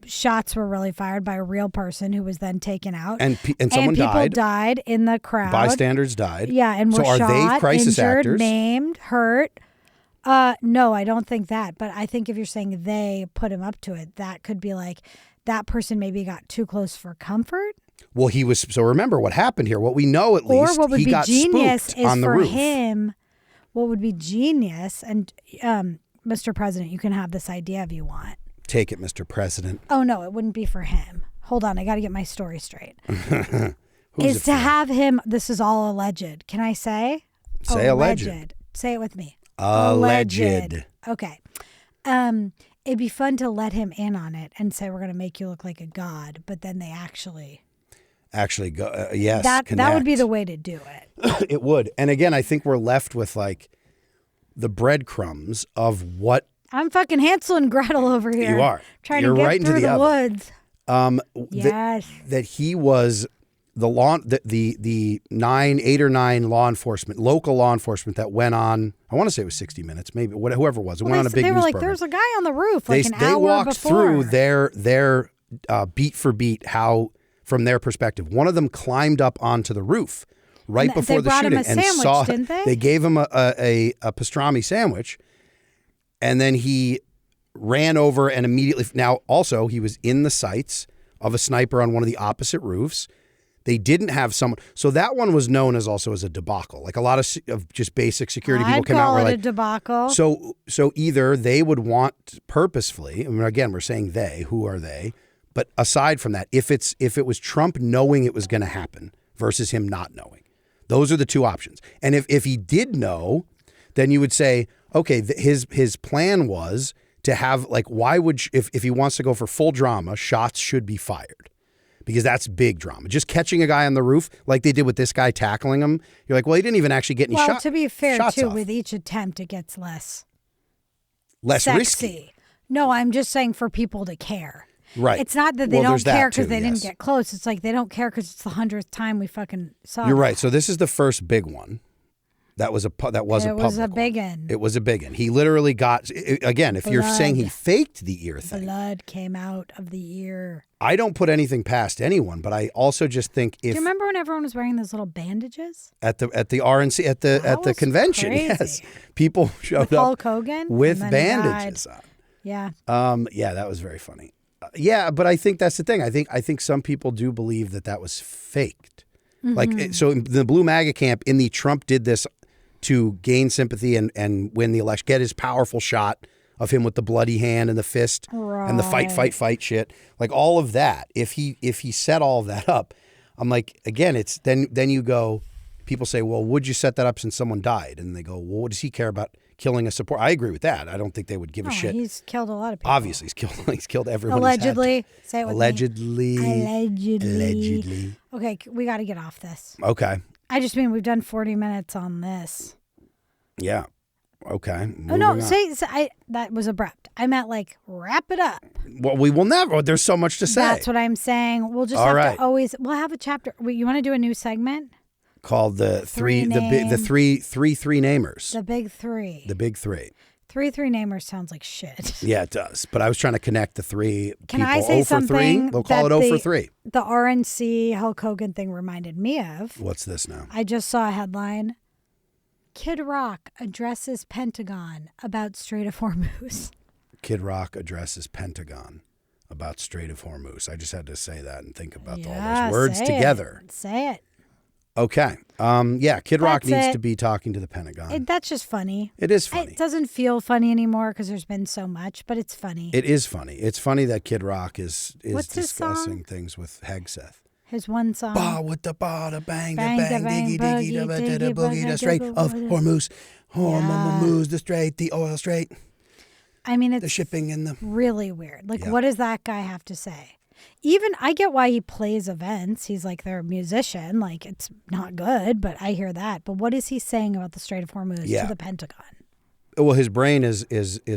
shots were really fired by a real person who was then taken out. And someone died. People died in the crowd. Bystanders died. Yeah, and were shot, they crisis injured, actors? Maimed, hurt. No, I don't think that. But I think if you're saying they put him up to it, that could be like that person maybe got too close for comfort. Well, he was. So remember what happened here. What we know at least, or what would he be got genius spooked is on the for roof. him. What would be genius, and Mr. President, you can have this idea if you want. Take it, Mr. President. Oh no, it wouldn't be for him. Hold on, I got to get my story straight. Is to have him. This is all alleged. Can I say? Say alleged. Say it with me. Alleged. Okay. It'd be fun to let him in on it and say we're going to make you look like a god, but then they actually go. Yes, that would be the way to do it. It would. And again, I think we're left with like the breadcrumbs of what. I'm fucking Hansel and Gretel over here. You are trying You're to get right through into the oven. woods. Yes. That he was the 8 or 9 local law enforcement that went on. I want to say it was 60 Minutes, maybe whoever it was. It went on a big news program. There's a guy on the roof. Like an they hour walked before. through their beat for beat how from their perspective. One of them climbed up onto the roof right before the shooting and sandwich, saw. Didn't they? They gave him a pastrami sandwich, and then he ran over and immediately. Now, also, he was in the sights of a sniper on one of the opposite roofs. They didn't have someone. So that one was known as a debacle. Like a lot of just basic security people came out and were like, a debacle. So either they would want purposefully, I mean, again, we're saying they, who are they? But aside from that, if it was Trump knowing it was going to happen versus him not knowing, those are the two options. And if he did know, then you would say, okay, his plan was to have like, why would, if he wants to go for full drama, shots should be fired. Because that's big drama. Just catching a guy on the roof like they did with this guy tackling him. You're like, well, he didn't even actually get any shots. Well, to be fair, too, off. with each attempt, it gets less sexy. Risky. No, I'm just saying for people to care. Right. It's not that they don't care because they yes. didn't get close. It's like they don't care because it's the 100th time we fucking saw You're that. right. So this is the first big one. That was a public one. It was a big one. It was a big one. He literally got, again, if you're saying he faked the ear thing. Blood came out of the ear. I don't put anything past anyone, but I also just think if. Do you remember when everyone was wearing those little bandages? At the RNC, at the convention, crazy. Yes. People showed with up Hulk Hogan with bandages on. Yeah. Yeah, that was very funny. Yeah, but I think that's the thing. I think some people do believe that was faked. Mm-hmm. Like, so in the Blue MAGA camp, Trump did this to gain sympathy and win the election, get his powerful shot of him with the bloody hand and the fist and the fight shit. Like all of that. If he set all of that up, I'm like, again, it's then you go, people say, well, would you set that up since someone died? And they go, well, what does he care about killing a support? I agree with that. I don't think they would give a shit. He's killed a lot of people. Obviously, he's killed everyone. Allegedly. Say it with Allegedly. Me. Allegedly. Okay, we got to get off this. Okay. I just mean we've done 40 minutes on this. Yeah. Okay. Oh, no. That was abrupt. I meant like wrap it up. Well, we will never. There's so much to say. That's what I'm saying. We'll just we'll have a chapter. Wait, you want to do a new segment? Called the three namers. The big three. The big three. 3 namers sounds like shit. Yeah, it does. But I was trying to connect the three. Can people. I say something? They'll call it 0 for 3. The RNC Hulk Hogan thing reminded me of. What's this now? I just saw a headline. Kid Rock addresses Pentagon about Strait of Hormuz. Kid Rock addresses Pentagon about Strait of Hormuz. I just had to say that and think about all those words together. Say it. Okay. Kid Rock needs to be talking to the Pentagon. That's just funny. It is funny. It doesn't feel funny annemore because there's been so much, but it's funny. It is funny. It's funny that Kid Rock is discussing song? Things with Hegseth. His one song. Ba with the ba da bang da bang diggy diggy da ba da da boogie da Strait of Hormuz. Hormuz the Strait, the oil strait. I mean, it's the shipping and the really weird. Like, what does that guy have to say? Even I get why he plays events. He's like their musician. Like, it's not good, but I hear that. But what is he saying about the Strait of Hormuz to the Pentagon? Well, his brain is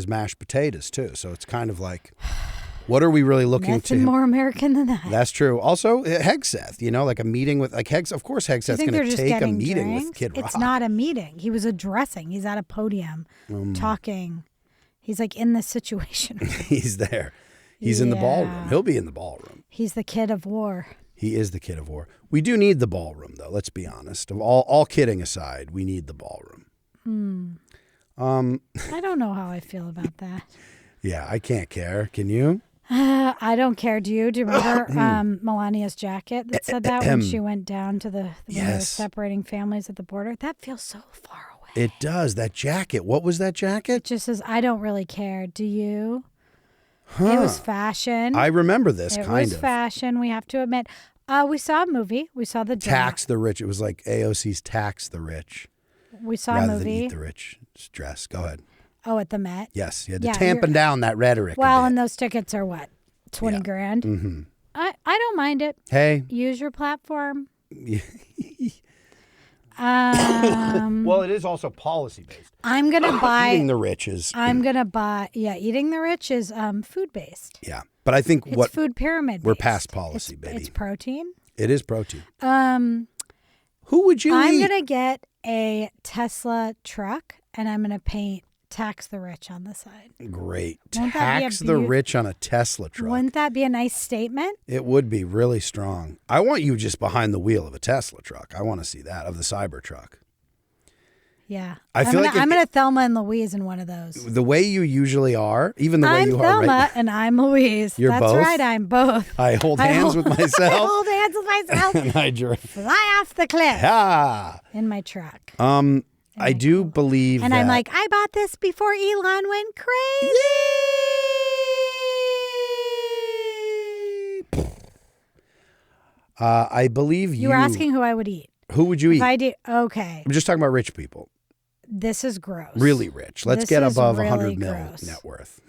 mashed potatoes too. So it's kind of like, what are we really looking Nothing more American than that. That's true. Also, Hegseth, like a meeting with of course Hegseth's going to take a meeting drinks? with Kid Rock. It's not a meeting. He was addressing. He's at a podium talking. He's like in this situation. He's there. He's in the ballroom. He'll be in the ballroom. He's the kid of war. He is the kid of war. We do need the ballroom, though. Let's be honest. All kidding aside, we need the ballroom. I don't know how I feel about that. Yeah, I can't care. Can you? I don't care. Do you? Do you remember Melania's jacket that said that when she went down to when they were separating families at the border? That feels so far away. It does. That jacket. What was that jacket? It just says, I don't really care. Do you? Huh. It was fashion. I remember this It was fashion, we have to admit. We saw a movie. We saw the Tax the Rich. It was like AOC's Tax the Rich. We saw a movie. Rather than Eat the Rich dress. Go ahead. Oh, at the Met? Yes. You had to tampen down that rhetoric. Well, and those tickets are what? 20 grand? Mm-hmm. I don't mind it. Hey. Use your platform. Well, it is also policy-based. I'm going to buy... Eating the Rich is... I'm going to buy... Yeah, Eating the Rich is food-based. Yeah. But I think it's food pyramid-based. We're past policy, baby. It's protein. It is protein. Who would you eat? I'm going to get a Tesla truck, and I'm going to paint Tax the Rich on the side. Great. Tax the Rich on a Tesla truck. Wouldn't that be a nice statement? It would be really strong. I want you just behind the wheel of a Tesla truck. I want to see that, of the Cybertruck. Yeah. I'm going to Thelma and Louise in one of those. The way you usually are, even the way you are right now. I'm Thelma and I'm Louise. You're That's both? Right, I'm both. I hold hands with myself. I hold hands with myself. And I fly off the cliff. Ah. In my truck. I do believe and that... I'm like, I bought this before Elon went crazy. I believe you were asking who I would eat. Who would you eat? If I did, okay. I'm just talking about rich people. This is gross. Really rich. Let's get above really 100 mil gross. net worth.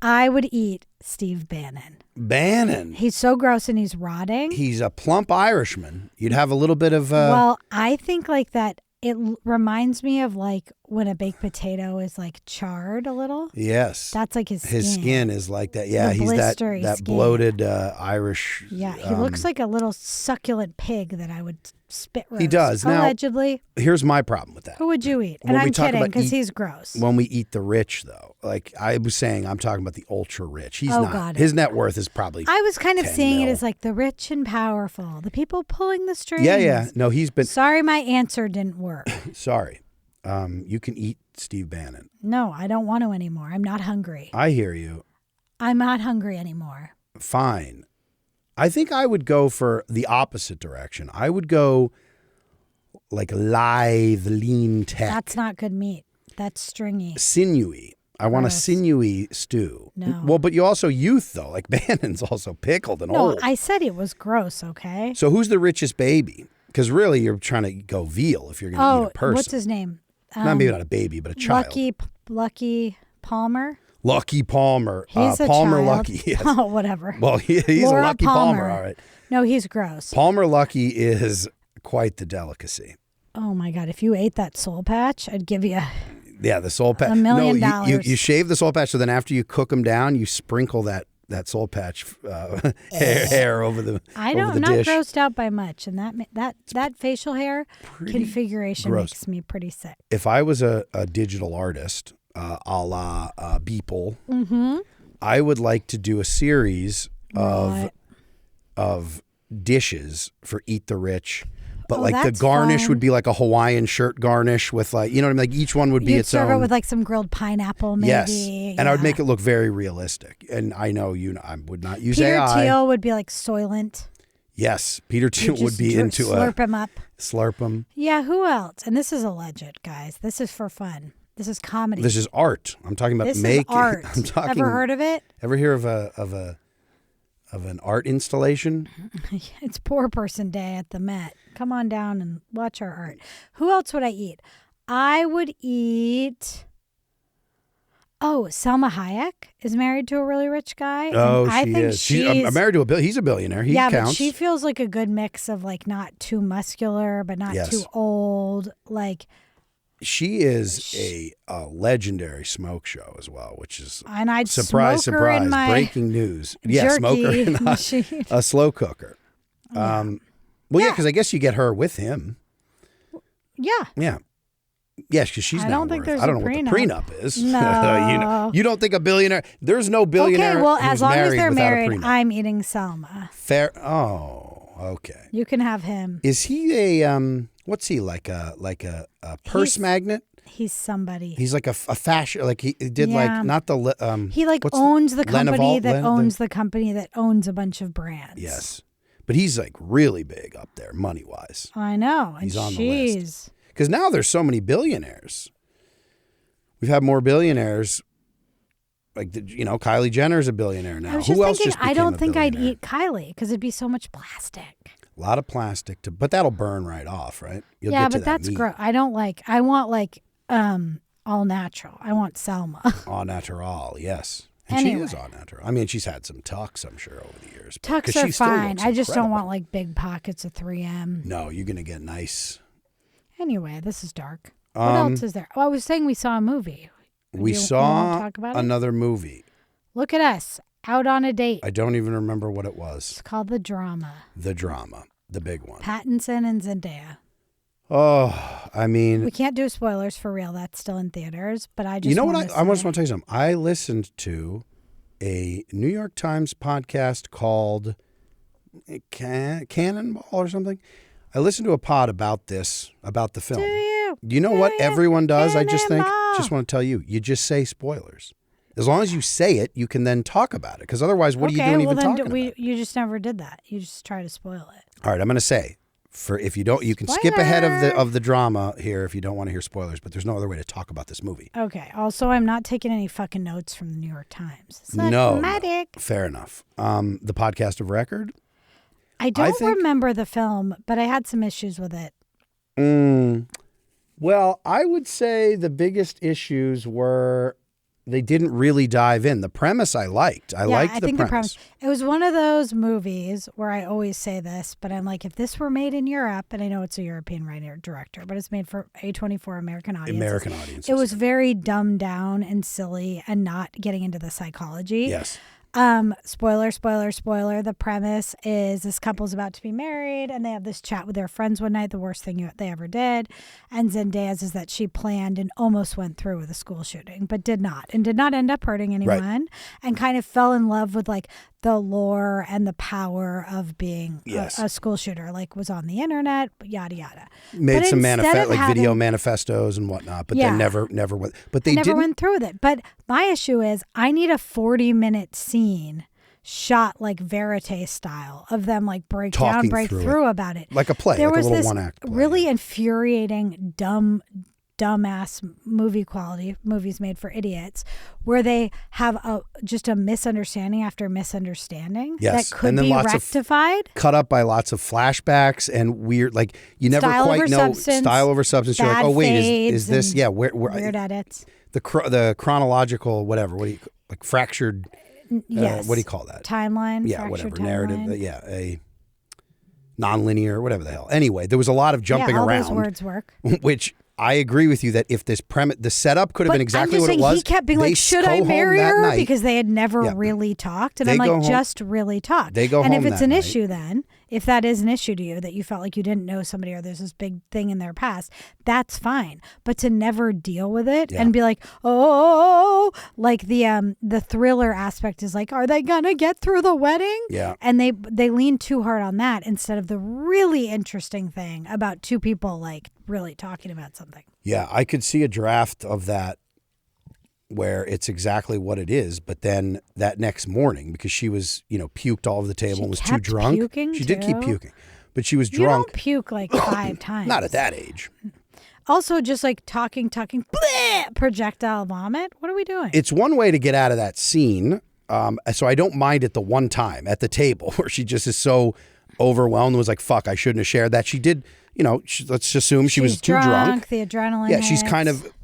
I would eat Steve Bannon. Bannon? He's so gross and he's rotting. He's a plump Irishman. You'd have a little bit of... Well, I think like that. It reminds me of like when a baked potato is like charred a little. Yes. That's like his skin. His skin is like that. Yeah, he's that bloated Irish. Yeah, he looks like a little succulent pig that I would spit roast. He does. Allegedly. Now, here's my problem with that. Who would you eat? And I'm kidding because he's gross. When we eat the rich, though, like I was saying, I'm talking about the ultra rich. He's not. God, his net worth is probably I was kind of seeing mil. it as like the rich and powerful, the people pulling the strings. Yeah. No, he's been... Sorry, my answer didn't work. Sorry. You can eat Steve Bannon. No, I don't want to anymore. I'm not hungry. I hear you. I'm not hungry anymore. Fine. I think I would go for the opposite direction. I would go like lithe, lean tech. That's not good meat. That's stringy. Sinewy. I want a Gross. sinewy stew. No. Well, but you also youth, though. Like Bannon's also pickled and No, old. I said it was gross, okay? So who's the richest baby? Because really, you're trying to go veal if you're going to eat a person. What's his name? Maybe not a baby, but a child. Lucky Palmer? Lucky Palmer. He's a Palmer child. Lucky. Yes. Oh, whatever. Well, he's Laura a Lucky Palmer, all right. No, he's gross. Palmer Lucky is quite the delicacy. Oh, my God. If you ate that soul patch, I'd give you Yeah, the soul patch. $1 million. You shave the soul patch, so then after you cook them down, you sprinkle that soul patch hair over the I'm over the not dish. grossed out by much, and that facial hair configuration gross. makes me pretty sick. If I was a digital artist, a la Beeple, I would like to do a series of dishes for Eat the Rich. But like the that's garnish fun. would be like a Hawaiian shirt garnish with like, you know what I mean? Like each one would be You'd its serve own. it with like some grilled pineapple, maybe. Yes. And I would make it look very realistic. And I know I would not use Peter AI. Thiel would be like Soylent. Yes. Peter Thiel You'd would just be into slurp him up. Slurp him. Yeah, who else? And this is alleged, guys. This is for fun. This is comedy. This is art. I'm talking about This making. is art. I'm talking. Ever heard of it? Ever hear of an art installation? It's Poor Person Day at the Met. Come on down and watch our art. Who else would I eat? I would eat. Oh, Selma Hayek is married to a really rich guy. Oh, I think is. She's married to he's a billionaire. He counts. But she feels like a good mix of like not too muscular, but not Yes. too old. Like she is a legendary smoke show as well, which is and I'd surprise, smoke her in surprise, my breaking news. Yeah, jerky smoker in machine. a slow cooker. Well, yeah, because I guess you get her with him. Yeah. Yeah. Yes, because she's I not don't think worth. there's I don't a know what the prenup is. No. you don't think a billionaire? There's no billionaire. Okay, well, who's as long as they're without a married, prenup. I'm eating Selma. Fair. Oh, okay. You can have him. Is he a what's he like a purse magnet? He's somebody. He's like a fashion. Like he did Yeah. like not the He like what's owns the company Lenovo- that Len- owns the company that owns a bunch of brands. Yes, but he's like really big up there money wise. I know. He's and on the she's list. Because now there's so many billionaires. We've had more billionaires. Like, Kylie Jenner's a billionaire now. I was Who just else thinking, just I became don't a think I'd billionaire? eat Kylie because it'd be so much plastic. A lot of plastic, but that'll burn right off, right? You'll Yeah, get to but that that's meat. gross. I want like all natural. I want Selma. Au natural, yes. And Anyway. she is au natural. I mean, she's had some tucks, I'm sure, over the years. but- Tucks 'cause are she still fine. looks I just don't incredible. want like big pockets of 3M. No, you're going to get nice. Anyway, this is dark. What else is there? Oh, I was saying we saw a movie. We you wanna saw talk about it? another movie. Look at us out on a date. I don't even remember what it was. It's called The Drama. The drama, the big one. Pattinson and Zendaya. Oh, I mean, We can't do spoilers for real. That's still in theaters. But I just you know what? wanna I just say- want to tell you something. I listened to a New York Times podcast called Cannonball or something. I listened to a pod about this, about the film. Do you know what everyone does? I just think, Cannonball. just want to tell you, you just say spoilers. As long as you say it, you can then talk about it. Because otherwise, what are you doing even talking about? You just never did that. You just try to spoil it. All right, I'm going to say, if you don't, you can skip ahead of the drama here if you don't want to hear spoilers. But there's no other way to talk about this movie. Okay. Also, I'm not taking any fucking notes from the New York Times. It's not No, dramatic. fair enough. The podcast of record. I don't think- remember the film, but I had some issues with it. Well, I would say the biggest issues were they didn't really dive in. The premise I liked. I liked the premise. It was one of those movies where I always say this, but I'm like, if this were made in Europe, and I know it's a European writer director, but it's made for A24 American audiences. American audiences. It was very dumbed down and silly and not getting into the psychology. Yes. Spoiler. The premise is this couple's about to be married and they have this chat with their friends one night, the worst thing they ever did. And Zendaya's is that she planned and almost went through with a school shooting, but did not end up hurting anyone, and kind of fell in love with like the lore and the power of being a school shooter, like was on the internet, yada, yada. Made But some instead of video having- manifestos and whatnot, but Yeah. then never went. But they never didn't. went through with it. But my issue is I need a 40-minute scene shot like verite style of them like break Talking down, break through through about it. Like a play, There like a was little this one-act play. really infuriating, dumb dumbass movie quality movies made for idiots, where they have just a misunderstanding after misunderstanding Yes. that could and then be lots rectified. Cut up by lots of flashbacks and weird, like you never Style quite over know substance, style over substance. You're like, bad oh wait, is fades this and where weird edits? the chronological whatever? What do you like fractured? Yes. What do you call that? Timeline. Yeah, whatever Timeline. narrative. A non-linear, whatever the hell. Anyway, there was a lot of jumping all around. those words work. Which I agree with you that if this premise, the setup could have been exactly what it was. He kept being like, "Should I marry her?" Because they had never really talked, and I'm like, "Just really talk." They go and home if it's that an night. issue, then if that is an issue to you that you felt like you didn't know somebody or there's this big thing in their past, that's fine. But to never deal with it and be like, "Oh," like the thriller aspect is like, "Are they gonna get through the wedding?" Yeah, and they lean too hard on that instead of the really interesting thing about two people like really talking about something. Yeah, I could see a draft of that where it's exactly what it is, but then that next morning, because she was, puked all over the table and was too drunk. She did keep puking, but she was drunk. You don't puke like 5 times. Not at that age. Also, just like talking, bleh, projectile vomit. What are we doing? It's one way to get out of that scene. So I don't mind it the one time at the table where she just is so overwhelmed and was like, fuck, I shouldn't have shared that. She did, let's assume she was too drunk. The adrenaline. Yeah, she's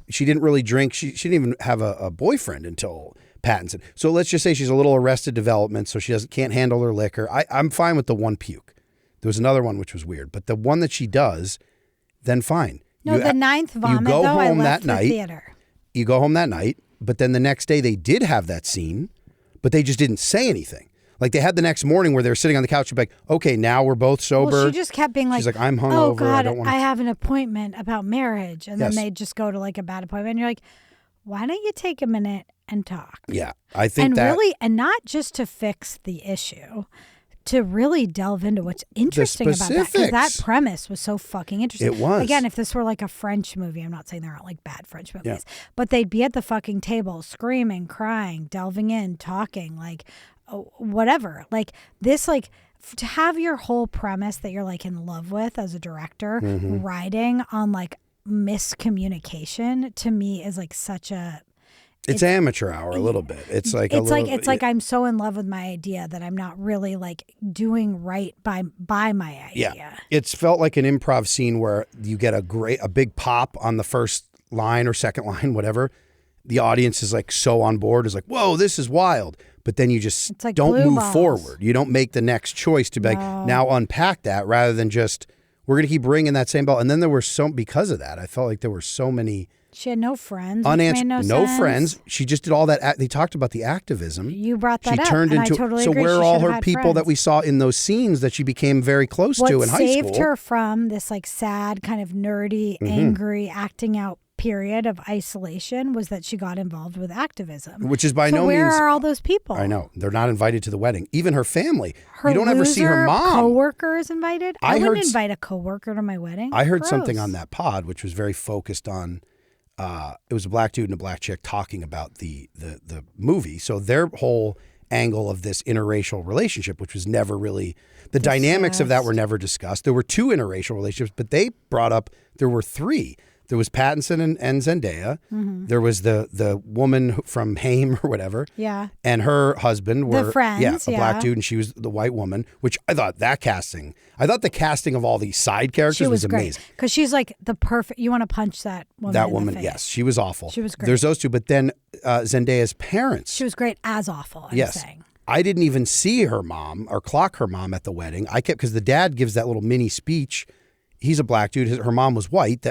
she didn't really drink. She didn't even have a boyfriend until Pattinson. So let's just say she's a little Arrested Development, so she can't handle her liquor. I'm fine with the one puke. There was another one which was weird, but the one that she does, then fine. No, the 9th vomit, though, I left the theater. You go home that night, but then the next day they did have that scene, but they just didn't say anything. Like they had the next morning where they were sitting on the couch and be like, okay, now we're both sober. Well, she just kept being like, she's like, I'm hungover. Oh God, I have an appointment about marriage. And then they just go to like a bad appointment. And you're like, why don't you take a minute and talk? Yeah, I think and not just to fix the issue, to really delve into what's interesting about that. Because that premise was so fucking interesting. It was. Again, if this were like a French movie, I'm not saying there aren't like bad French movies, but they'd be at the fucking table screaming, crying, delving in, talking, like whatever. Like this, like to have your whole premise that you're like in love with as a director riding on like miscommunication, to me is like such a... It's amateur hour a little bit. It's like I'm so in love with my idea that I'm not really like doing right by my idea. Yeah, it's felt like an improv scene where you get a big pop on the first line or second line, whatever. The audience is like so on board, is like, whoa, this is wild. But then you just like don't move balls. forward. You don't make the next choice to be like, now unpack that, rather than just, we're going to keep bringing that same ball. And then there were because of that, I felt like there were so many... She had no friends. Unanswered, no friends. She just did all that. They talked about the activism. You brought that up. She turned into. I totally so agree. where are She all should have her had people friends. that we saw in those scenes that she became very close to in high school? What saved her from this like sad, kind of nerdy, angry, acting out period of isolation was that she got involved with activism. Which is by no means. Where are all those people? I know they're not invited to the wedding. Even her family. Her you don't ever see her mom. Coworker is invited. I wouldn't invite a coworker to my wedding. I heard Gross. something on that pod which was very focused on. It was a black dude and a black chick talking about the movie. So their whole angle of this interracial relationship, which was never really, the dynamics of that were never discussed. There were 2 interracial relationships, but they brought up, there were 3. There was Pattinson and Zendaya. There was the woman from Haim or whatever. Yeah. And her husband were the friends, a black dude, and she was the white woman, which I thought the casting of all these side characters was amazing. Because she's like the perfect, you want to punch that woman. That in woman, the face. yes, she was awful. She was great. There's those 2, but then Zendaya's parents. She was great as awful, I'm saying. I didn't even see her mom or clock her mom at the wedding. Because the dad gives that little mini speech. He's a black dude. Her mom was white.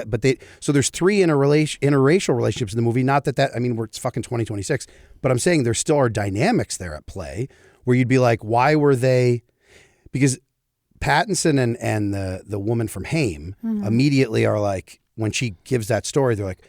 So there's 3 interracial relationships in the movie. Not that it's fucking 2026. But I'm saying there still are dynamics there at play where you'd be like, why were they? Because Pattinson and the woman from Haim immediately are like, when she gives that story, they're like,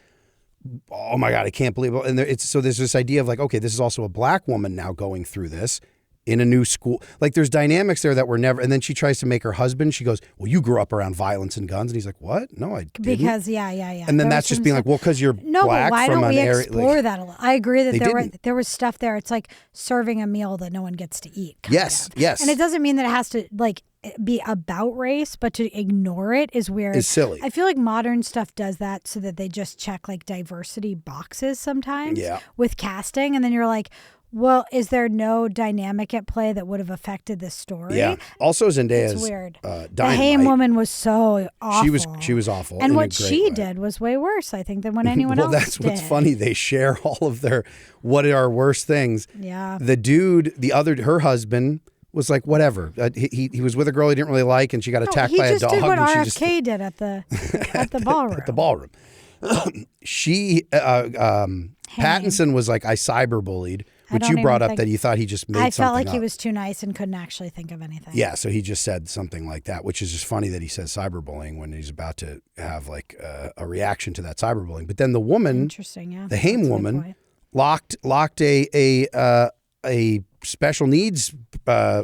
oh my God, I can't believe it. And so there's this idea of like, okay, this is also a black woman now going through this. In a new school. Like there's dynamics there that were never, and then she tries to make her husband, she goes, well, you grew up around violence and guns. And he's like, what? No, I didn't. Because, yeah. And then that's just being like, well, because you're black why from don't we an area. explore that a lot? I agree that there was stuff there. It's like serving a meal that no one gets to eat. Yes. And it doesn't mean that it has to, like, be about race, but to ignore it is weird. Is silly. I feel like modern stuff does that so that they just check like diversity boxes sometimes with casting. And then you're like, well, is there no dynamic at play that would have affected this story? Yeah. Also, Zendaya's it's weird. The Dynamite. Haim woman was so awful. She was awful. And in what a great she way. did was way worse, I think, than what anyone well, else that's did. what's funny. They share all of their what are worst things. Yeah. The dude, her husband was like, whatever. He was with a girl he didn't really like, and she got attacked by a dog. He just did what and RFK did at the ballroom. At the ballroom. Pattinson was like, I cyberbullied, which you brought up that he thought he just made something up. I felt like he was too nice and couldn't actually think of anything. Yeah, so he just said something like that, which is just funny that he says cyberbullying when he's about to have like a reaction to that cyberbullying. But then the woman, the Haim woman, locked a special needs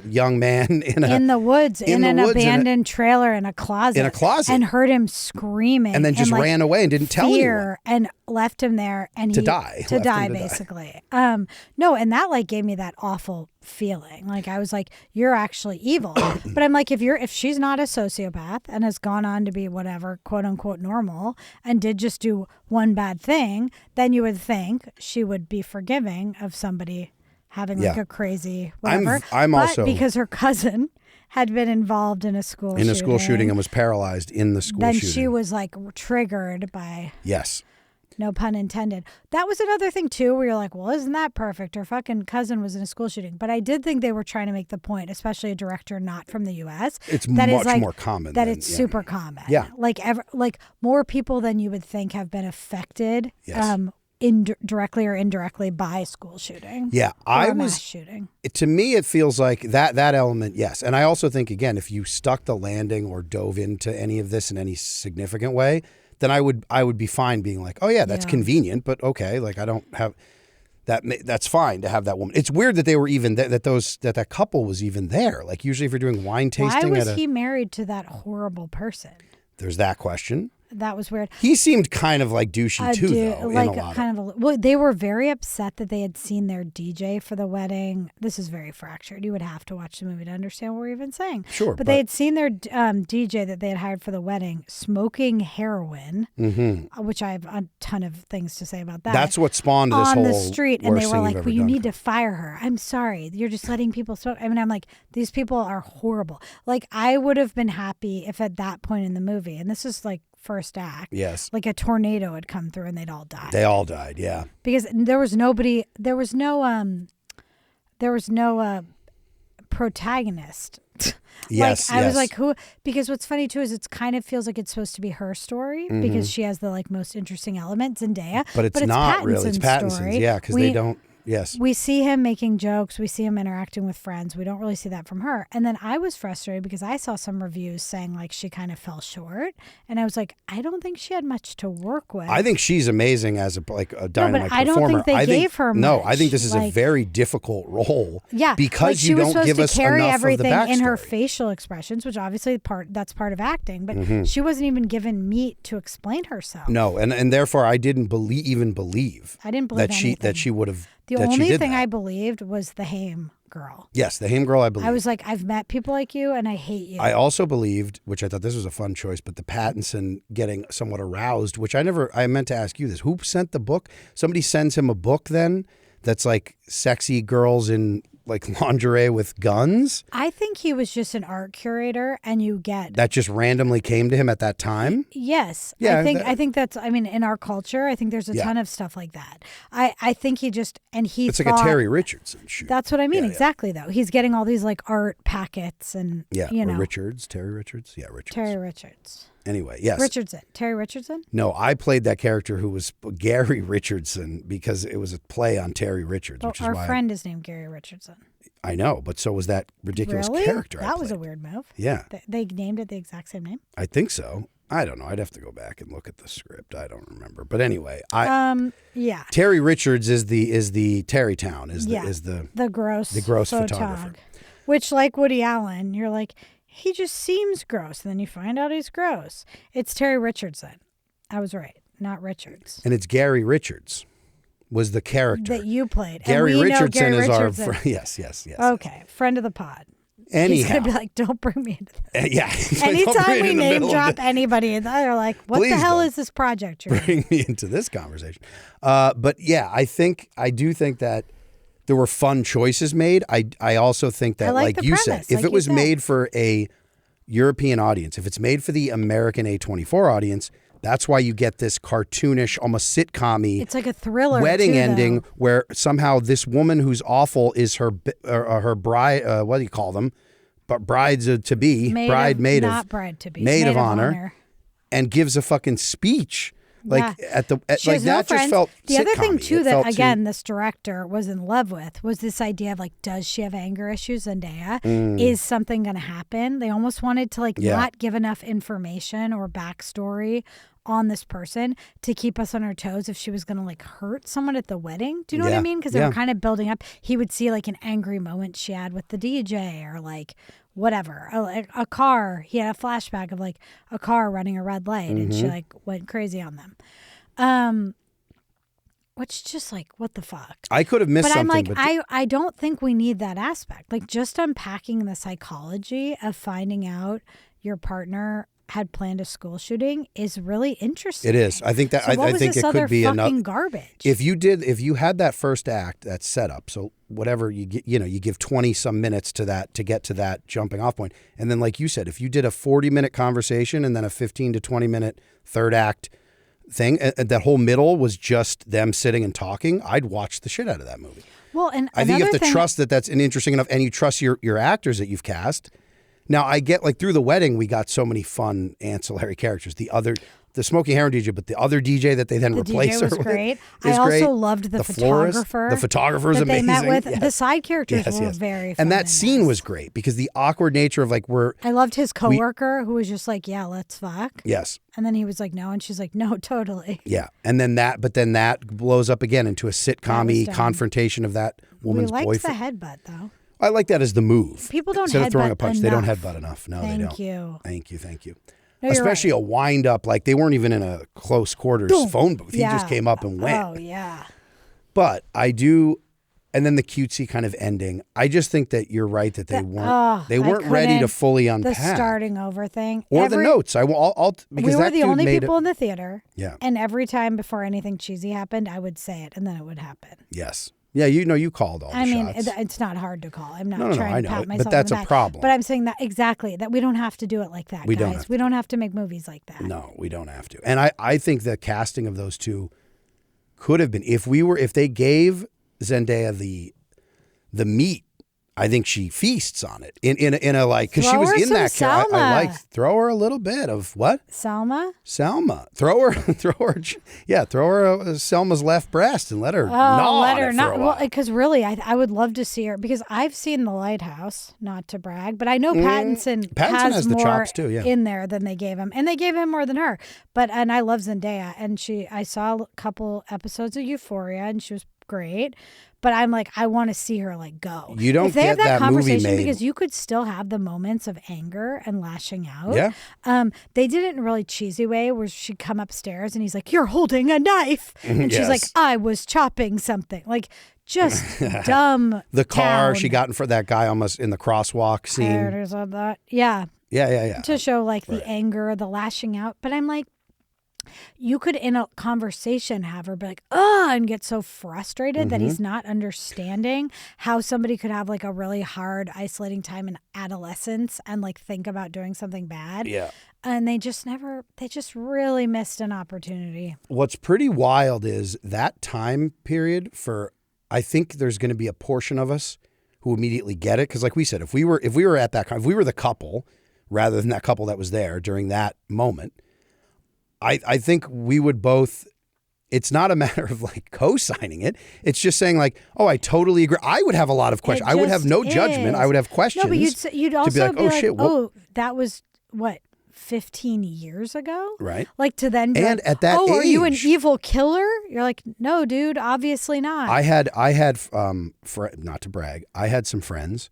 young man in the woods in an abandoned trailer in a closet and heard him screaming and then just ran away and didn't tell anyone and left him there and to die basically. No, and that like gave me that awful feeling. Like I was like, you're actually evil. But I'm like, if she's not a sociopath and has gone on to be whatever quote unquote normal and did just do one bad thing, then you would think she would be forgiving of somebody having like a crazy whatever. I'm but also because her cousin had been involved in a school shooting and was paralyzed in the school shooting. Then she was like triggered by no pun intended. That was another thing too, where you're like, well, isn't that perfect? Her fucking cousin was in a school shooting. But I did think they were trying to make the point, especially a director not from the U.S. It's much more common. It's super common. Yeah, like more people than you would think have been affected. Yes. Directly or indirectly by school shooting. Yeah, mass shooting. To me, it feels like that element, yes. And I also think, again, if you stuck the landing or dove into any of this in any significant way, then I would be fine being like, oh yeah, that's convenient, but okay, like I don't have that. That's fine to have that woman. It's weird that they were even that couple was even there. Like usually, if you're doing wine tasting, why was he married to that horrible person? There's that question. That was weird. He seemed kind of like douchey too, though. Well, they were very upset that they had seen their DJ for the wedding. This is very fractured. You would have to watch the movie to understand what we're even saying. Sure, but they had seen their DJ that they had hired for the wedding smoking heroin, which I have a ton of things to say about that. That's what spawned this whole on the street, and they were like, "Well, you need to fire her." I'm sorry, you're just letting people smoke. I mean, I'm like, these people are horrible. Like, I would have been happy if at that point in the movie, and this is like first act. Yes. Like a tornado had come through and they'd all died. They all died, yeah. Because there was no protagonist. Yes. I was like, who? Because what's funny too is it kind of feels like it's supposed to be her story because she has the like most interesting element, Zendaya. But it's not really. It's Pattinson's, story. Yeah, because they don't. Yes. We see him making jokes. We see him interacting with friends. We don't really see that from her. And then I was frustrated because I saw some reviews saying like she kind of fell short. And I was like, I don't think she had much to work with. I think she's amazing as a dynamite performer. I don't think they gave her much. No, I think this is a very difficult role. Yeah. Because you don't give us enough of the backstory. She was supposed to carry everything in her facial expressions, which obviously that's part of acting. But she wasn't even given meat to explain herself. No, and therefore I didn't even believe. I didn't believe that she would have. The only thing I believed was the Haim girl. Yes, the Haim girl I believed. I was like, I've met people like you and I hate you. I also believed, which I thought this was a fun choice, but the Pattinson getting somewhat aroused, which I meant to ask you this. Who sent the book? Somebody sends him a book then that's like sexy girls in like lingerie with guns? I think he was just an art curator and you get... That just randomly came to him at that time? Yes. Yeah, I think that's, I mean, in our culture, I think there's a ton of stuff like that. I think he just, and he It's like a Terry Richardson shoot. That's what I mean, exactly though. He's getting all these like art packets and, you know. Terry Richards? Yeah, Richards. Terry Richards. Anyway, yes. Richardson. Terry Richardson? No, I played that character who was Gary Richardson because it was a play on Terry Richards, which is why... Our friend is named Gary Richardson. I know, but so was that ridiculous character. That was a weird move. Yeah. They named it the exact same name? I think so. I don't know. I'd have to go back and look at the script. I don't remember. But anyway, yeah. Terry Richards is the Terrytown is the gross photographer. Which, like Woody Allen, you're like, he just seems gross, and then you find out he's gross. It's Terry Richardson. I was right, not Richards. And it's Gary Richards was the character that you played. Gary and we Richardson know Gary is Richardson. our friend. Yes. Okay, friend of the pod. He's Anyhow. gonna be like, don't bring me into this. Yeah. Anytime we name drop anybody, they're like, what Please the hell don't is this project you're bring me into this conversation. But yeah, I do think that there were fun choices made. I also think that, like like the you premise, said, if like it you was said. made for a European audience, if it's made for the American A24 audience, that's why you get this cartoonish, almost sitcom-y It's like a thriller wedding too, ending though. where somehow this woman who's awful is her bride, what do you call them? But brides to be, maid of honor, and gives a fucking speech. Like Yeah. She like has no that just friends. felt The other thing sitcom-y. too It that felt again this director was in love with was this idea of like, does she have anger issues? Zendaya, is something going to happen? They almost wanted to like not give enough information or backstory on this person to keep us on our toes if she was going to like hurt someone at the wedding. Do you know what I mean? Because they were kind of building up. He would see like an angry moment she had with the DJ or like whatever, like a car. He had a flashback of like a car running a red light and she like went crazy on them. Which just like, what the fuck? I could have missed But I'm something. like, I don't think we need that aspect. Like just unpacking the psychology of finding out your partner had planned a school shooting is really interesting. It is. I think that So what I was think this it other could be fucking another garbage. If you had that first act, that setup, so whatever you get, you give 20 some minutes to that to get to that jumping off point. And then like you said, if you did a 40-minute conversation and then a 15 to 20-minute third act thing, and that whole middle was just them sitting and talking, I'd watch the shit out of that movie. Well, and I think you have to thing, trust that that's an interesting enough, and you trust your actors that you've cast. Now, I get like through the wedding, we got so many fun ancillary characters. The Smoky Heron DJ, but the other DJ that they then replace DJ was her with great. is I also great. loved the florist, photographer. the photographer's that amazing. they met with. Yes. The side characters Yes, were yes. very fun. And that in scene this. was great because the awkward nature of like I loved his coworker who was just like, yeah, let's fuck. Yes. And then he was like, no. And she's like, no, totally. Yeah. And then that blows up again into a sitcom-y dumb. confrontation of that woman's we liked boyfriend. the headbutt though. I like that as the move. People don't Instead of throwing headbutt a punch, they don't enough. headbutt enough. No, Thank they don't. you. Thank you. No, you're Especially right. a wind up, like they weren't even in a close quarters phone booth. He just came up and went. Oh, yeah. But I do, and then the cutesy kind of ending. I just think that you're right that they weren't ready to couldn't. fully The unpack. starting over thing. Or the notes. I'll because we were that the dude only made people it, in the theater. Yeah. And every time before anything cheesy happened, I would say it and then it would happen. Yes. Yeah, you called all the shots. It's not hard to call. I'm not No, trying I to know pat it, myself but that's on a the back. problem. But I'm saying that exactly, that we don't have to do it like that, We guys. don't have to. We don't have to make movies like that. No, we don't have to. And I think the casting of those two could have been, if they gave Zendaya the meat, I think she feasts on it in a like, because she Throw was her in some that character. I Selma. like throw her a little bit of what? Selma? Throw her Selma's left breast and let her gnaw let on her it not. for a Well, while. because really, I would love to see her because I've seen The Lighthouse. Not to brag, but I know Pattinson has the more chops too, yeah. in there than they gave him, and they gave him more than her. And I love Zendaya, and I saw a couple episodes of Euphoria, and she was great. But I'm like, I want to see her like go. You don't if they get have that that movie conversation made. because you could still have the moments of anger and lashing out. Yeah. They did it in a really cheesy way where she'd come upstairs and he's like, "You're holding a knife," and she's like, Yes. "I was chopping something." Like just dumb. The car town. she got in for that guy almost in the crosswalk scene. Characters of that. Yeah. Yeah. To show like the anger, the lashing out. But I'm like, you could in a conversation have her be like, "Oh," and get so frustrated that he's not understanding how somebody could have like a really hard, isolating time in adolescence and like think about doing something bad. Yeah. And they just really missed an opportunity. What's pretty wild is that time period I think there's going to be a portion of us who immediately get it. Because like we said, if we were at that, if we were the couple rather than that couple that was there during that moment, I think we would both, it's not a matter of like co-signing it. It's just saying like, oh, I totally agree. I would have a lot of questions. I would have no judgment. I would have questions. No, but you'd also be like, oh, shit. oh, that was what, 15 years ago? Right. Like to then be And like, at that are you an age- evil killer? You're like, no, dude, obviously not. I had not to brag, I had some friends.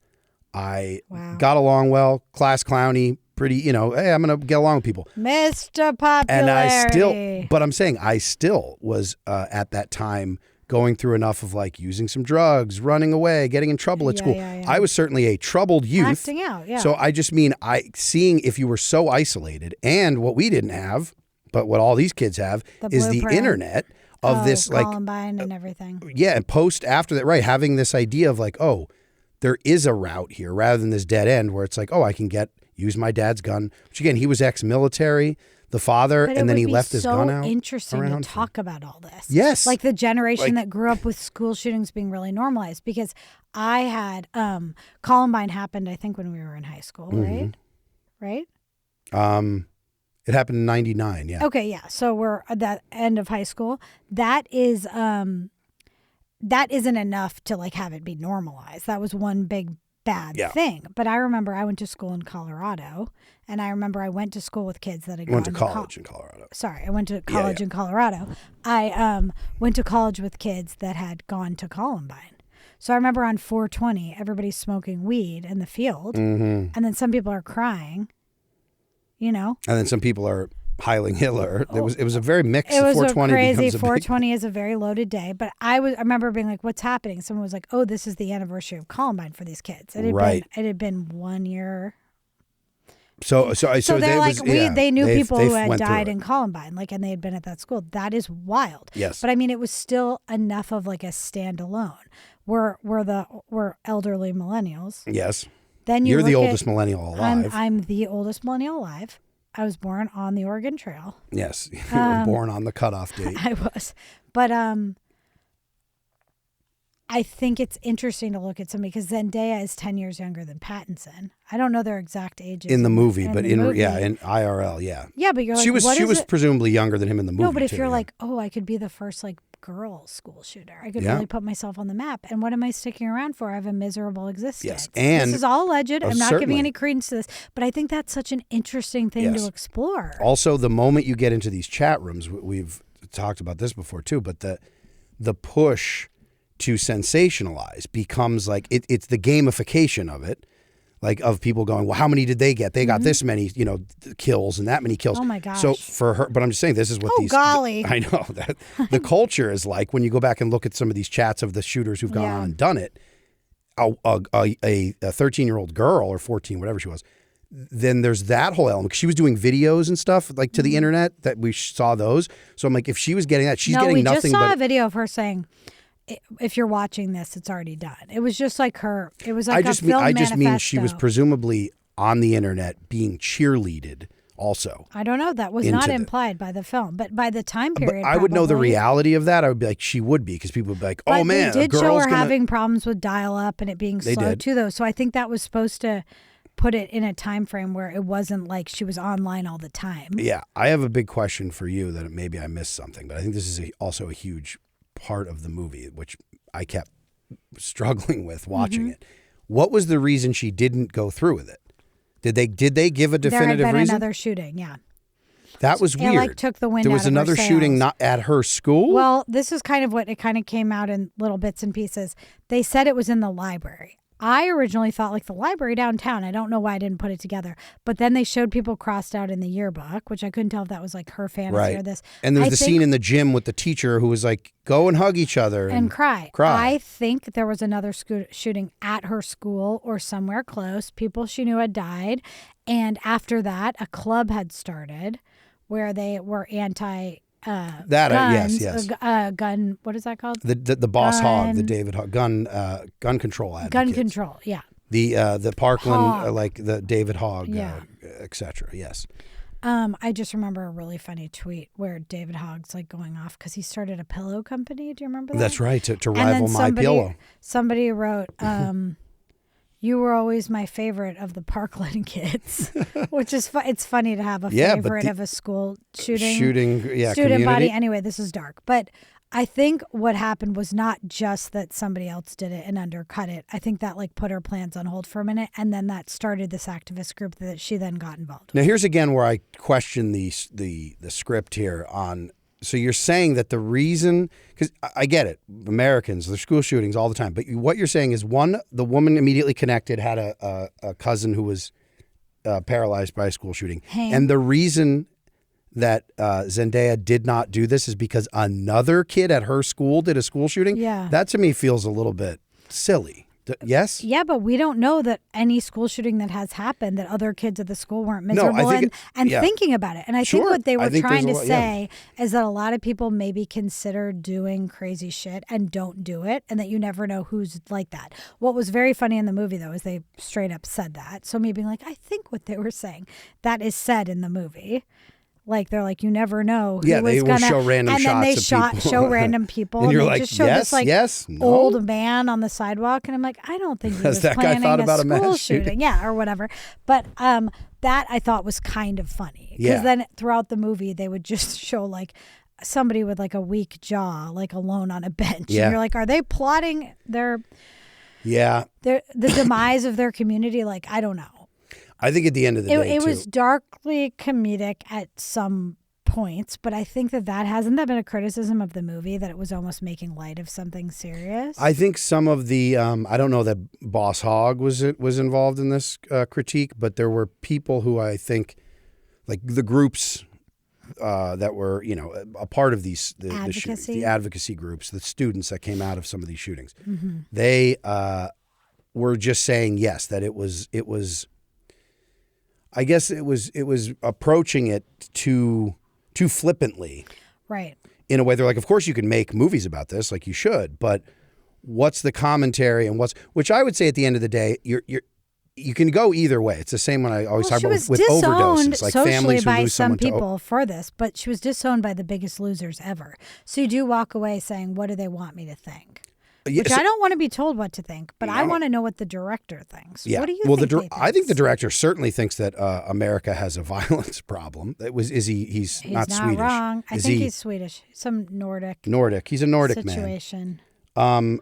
I Wow. got along well, class clowny, pretty, hey, I'm going to get along with people. Mr. Popularity. And but I'm saying I still was at that time going through enough of like using some drugs, running away, getting in trouble at school. Yeah. I was certainly a troubled youth. Acting out, yeah. So I just mean seeing if you were so isolated, and what we didn't have, but what all these kids have is the internet of this like Columbine and everything. Yeah, and post after that, right, having this idea of like, oh, there is a route here rather than this dead end where it's like, oh, I can use my dad's gun, which again, he was ex-military, the father, But and then he left his gun out. It would be so interesting to around talk about all this. Yes. Like the generation that grew up with school shootings being really normalized, because I had Columbine happened, I think, when we were in high school, right? It happened in 99, yeah. Okay, yeah. So we're at that end of high school. That isn't enough to like have it be normalized. That was one big bad thing. But I remember I went to school in Colorado, and I remember I went to school with kids that had went to college in Colorado. Sorry, I went to college in Colorado. I went to college with kids that had gone to Columbine. So I remember on 420, everybody's smoking weed in the field, and then some people are crying, you know? And then some people are Heiling Hitler. It was a very mixed. It was 420 a crazy. becomes a 420 is a very loaded day. But I remember being like, "What's happening?" Someone was like, "Oh, this is the anniversary of Columbine for these kids." It had been 1 year. So they're like, they knew people who had died in in Columbine, like, and they had been at that school. That is wild. Yes. But I mean, it was still enough of like a standalone. We're elderly millennials. Yes. Then you're the oldest millennial alive. I'm the oldest millennial alive. I was born on the Oregon Trail. Yes, you were born on the cutoff date. I was, but I think it's interesting to look at somebody because Zendaya is 10 years younger than Pattinson. I don't know their exact ages in the movie, but in IRL, yeah. But you're like, she was presumably younger than him in the movie. No, but if too, you're like, oh, I could be the first like girl school shooter. I could really put myself on the map. And what am I sticking around for? I have a miserable existence. Yes, and this is all alleged. I'm not certainly giving any credence to this, but I think that's such an interesting thing to explore. Also, the moment you get into these chat rooms, we've talked about this before too, but the push to sensationalize becomes like it's the gamification of it. Like of people going, well, how many did they get? They got this many, kills and that many kills. Oh my gosh! So for her, but I'm just saying, this is what these. Golly! I know that the culture is like when you go back and look at some of these chats of the shooters who've gone on and done it. A 13-year-old girl or 14, whatever she was. Then there's that whole element. She was doing videos and stuff like to the internet that we saw those. So I'm like, if she was getting that, she's getting nothing. We just saw a video of her saying, if you're watching this, it's already done. It was just like her. It was like I just mean she was presumably on the internet being cheerleaded also. I don't know. That was not implied by the film. But by the time period, I would know the reality of that. I would be like, she would be, because people would be like, oh man, they did show her having problems with dial-up and it being slow too, though. So I think that was supposed to put it in a time frame where it wasn't like she was online all the time. Yeah. I have a big question for you that maybe I missed something, but I think this is also a huge part of the movie, which I kept struggling with watching it. What was the reason she didn't go through with it? Did they give a definitive there had been reason? Another shooting, yeah. That was weird. It like took the wind out of her sails. There was another shooting not at her school? Well, this is kind of what it kind of came out in little bits and pieces. They said it was in the library. I originally thought like the library downtown. I don't know why I didn't put it together. But then they showed people crossed out in the yearbook, which I couldn't tell if that was like her fantasy or this. And there's the scene in the gym with the teacher who was like, go and hug each other. And cry. I think there was another shooting at her school or somewhere close. People she knew had died. And after that, a club had started where they were anti guns, yes. Gun, what is that called? The Boss Hogg, the David Hogg, gun control advocates. Gun control, yeah. The Parkland, like the David Hogg, et cetera, yes. I just remember a really funny tweet where David Hogg's like going off because he started a pillow company. Do you remember that? That's right, to rival My Pillow. Somebody wrote, you were always my favorite of the Parkland kids, which is it's funny to have a favorite of a school student community. body. Anyway, this is dark, but I think what happened was not just that somebody else did it and undercut it. I think that like put her plans on hold for a minute, and then that started this activist group that she then got involved with. Now here's again where I question the script here on. So you're saying that the reason, because I get it, Americans, there's school shootings all the time, but what you're saying is the woman immediately connected had a cousin who was paralyzed by a school shooting. Hanged. And the reason that Zendaya did not do this is because another kid at her school did a school shooting. Yeah. That to me feels a little bit silly. Yes? Yeah, but we don't know that any school shooting that has happened, that other kids at the school weren't miserable I think and thinking about it. And I think Sure. what they I were think trying to there's a lot- say is that a lot of people maybe consider doing crazy shit and don't do it, and that you never know who's like that. What was very funny in the movie, though, is they straight up said that. So me being like, I think what they were saying, that is said in the movie. Like, they're like, you never know who Yeah, was they will gonna, show random and then they shots of people. show random people, And you're they like, just show yes, this like yes, no? old man on the sidewalk, and I'm like, I don't think he was that guy planning thought about a school mass shooting, shooting. yeah, or whatever. But that I thought was kind of funny because Yeah. then throughout the movie they would just show like somebody with like a weak jaw, like alone on a bench, Yeah. and you're like, are they plotting the demise of their community? Like, I don't know. I think at the end of the day, It was darkly comedic at some points, but I think that hasn't that been a criticism of the movie, that it was almost making light of something serious? I think some of the I don't know that Boss Hogg was involved in this critique, but there were people who I think, like the groups that were a part of the shootings, the advocacy groups, the students that came out of some of these shootings, they were just saying yes, that it was. I guess it was approaching it too flippantly, right? In a way, they're like, of course you can make movies about this, like you should, but what's the commentary and which I would say at the end of the day, you can go either way. It's the same when I always talk about with overdoses, like families who by lose some someone people for this, but she was disowned by the Biggest Losers ever. So you do walk away saying, what do they want me to think? Which I don't want to be told what to think, but I want to know what the director thinks. Yeah. What do you think? I think the director certainly thinks that America has a violence problem. He's not Swedish. Wrong. I think he's Swedish. Some Nordic. He's a Nordic situation. Man.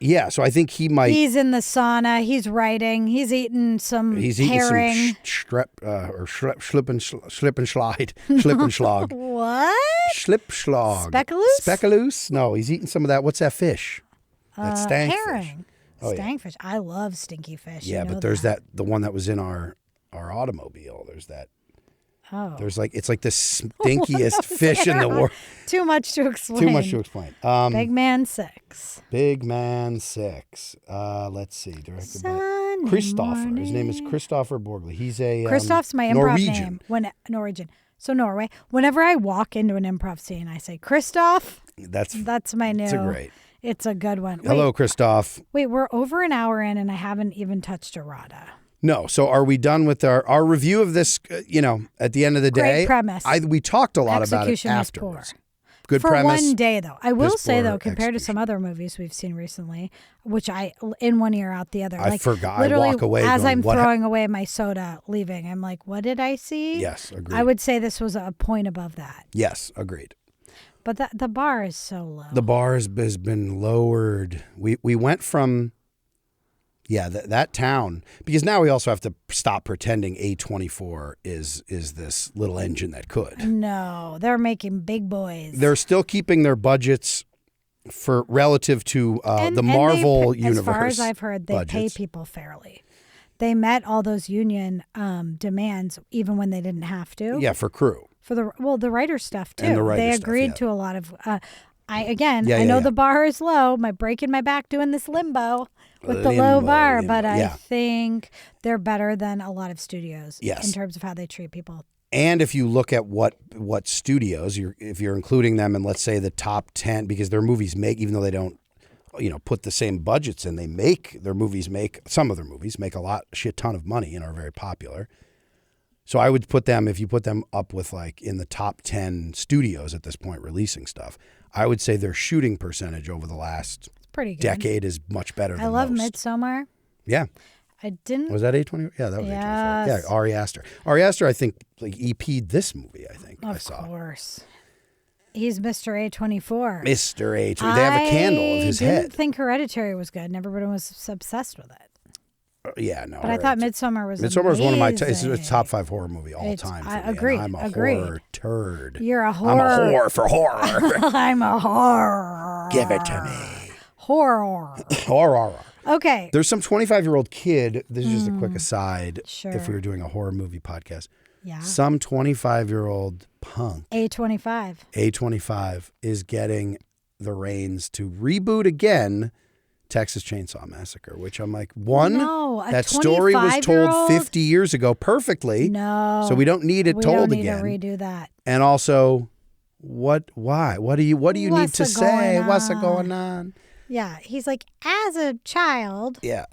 Yeah, so I think he might. He's in the sauna. He's writing. He's eating some herring. Schlippenschlag. What? Schlipschlag. Speckaloos? No, he's eating some of that. What's that fish? That stank herring. fish. Oh, Stankfish. I love stinky fish. Yeah, but there's the one that was in our automobile. There's that. Oh. There's it's like the stinkiest fish in the world. Too much to explain. Big Man 6. Big Man 6. Let's see. Directed by Christopher. His name is Christopher Borgli. He's a Christoph's my improv Norwegian. name. Norwegian. So Norway. Whenever I walk into an improv scene, I say, Christoph. That's my new. It's a great. It's a good one. Hello, Christoph. Wait, we're over an hour in and I haven't even touched errata. No. So are we done with our review of this, at the end of the day? Great premise. We talked a lot Execution about it is afterwards. poor. Good For premise. one day, though. I will say, though, compared to execution. some other movies we've seen recently, which I, in one ear, out the other. I forgot. Literally, I walk away as going, I'm what throwing away my soda, leaving, I'm like, what did I see? Yes, agreed. I would say this was a point above that. Yes, agreed. But the bar is so low. The bar has been lowered. We went from, that town, because now we also have to stop pretending A24 is this little engine that could. No, they're making big boys. They're still keeping their budgets for relative to the Marvel universe. As far as I've heard, they budgets. pay people fairly. They met all those union demands even when they didn't have to. Yeah, for crew. For the writer stuff too. And the writer they stuff, agreed yeah. to a lot of. I know the bar is low. My breaking my back doing this limbo with the low bar, but I think they're better than a lot of studios in terms of how they treat people. And if you look at what studios, if you're including them in, let's say, the top 10, because their movies make, even though they don't, put the same budgets in, some of their movies make a shit ton of money and are very popular. So I would put them, if you put them up with in the top 10 studios at this point releasing stuff, I would say their shooting percentage over the last decade is much better than I love most. Midsommar. Yeah. I didn't. Was that A24? Yeah, that was Yes. A24. Yeah, Ari Aster. Ari Aster, I think, EP'd this movie, I think. I saw. Of course. He's Mr. A24. Mr. A24. They have a candle of his head. I didn't think Hereditary was good. Everyone was obsessed with it. Yeah, no. But I thought Midsommar was Midsommar is one of my it's a amazing. top 5 horror movie all time. For I me, agree. And I'm a Agreed. horror turd. You're a horror. I'm a whore for horror. I'm a horror. Give it to me. Horror. Horror. Okay. There's some 25-year-old kid. This is just a quick aside. Sure. If we were doing a horror movie podcast. Yeah. Some 25-year-old punk, A25, is getting the reins to reboot again Texas Chainsaw Massacre, which I'm like, that story was told 50 years ago perfectly. No. So we don't need it told again. We don't need to redo that. And also, why? What do you need to say? What's going on? Yeah. He's like, as a child. Yeah.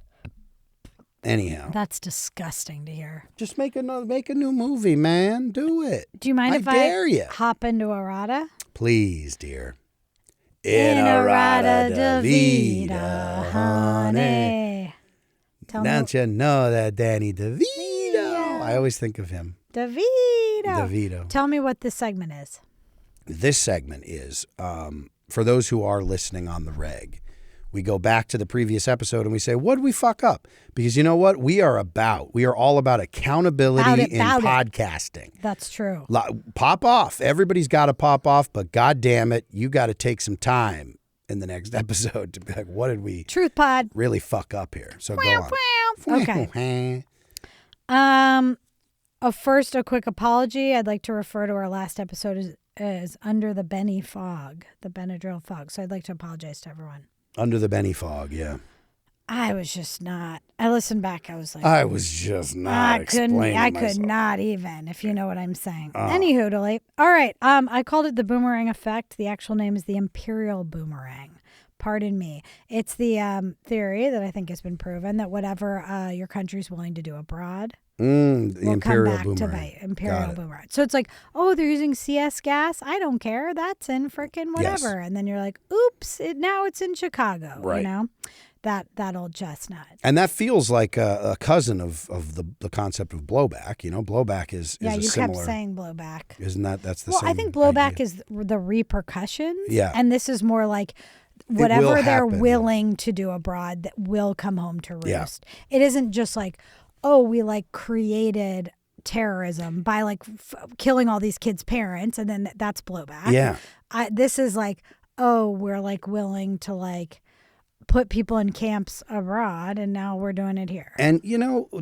Anyhow. That's disgusting to hear. Just make a new movie, man. Do it. Do you mind if dare you. hop into errata? Please, dear. Inarada Davida, honey. Don't you know that Danny DeVito? I always think of him. DeVito. Tell me what this segment is. This segment is, for those who are listening on the reg, we go back to the previous episode and we say, what did we fuck up? Because you know what? We are all about accountability in podcasting. That's true. Pop off. Everybody's got to pop off, but God damn it, you got to take some time in the next episode to be like, what did we Truth Pod really fuck up here? So go on. Okay. First, a quick apology. I'd like to refer to our last episode as Under the Benny Fog, the Benadryl fog. So I'd like to apologize to everyone. Under the Benny fog, yeah. I was just not. I listened back. I was like, I was just not. I could not even, if you know what I'm saying. Anywho, all right. I called it the boomerang effect. The actual name is the imperial boomerang. Pardon me. It's the theory that I think has been proven that whatever your country's willing to do abroad the will imperial come back boomerang. to bite. Imperial boomerang. So it's like, oh, they're using CS gas. I don't care. That's in frickin' whatever. Yes. And then you're like, oops, now it's in Chicago. Right. You know? That old chestnut. And that feels like a cousin of the concept of blowback. You know, blowback is a similar. Kept saying blowback. Isn't that's the same? same? Well, I think blowback idea. is the repercussions. Yeah. And this is more like whatever they're happen, willing to do abroad that will come home to roost. Yeah. It isn't just like, oh, we created terrorism by killing all these kids' parents, and then that's blowback. Yeah. This is like, oh, we're willing to put people in camps abroad, and now we're doing it here. And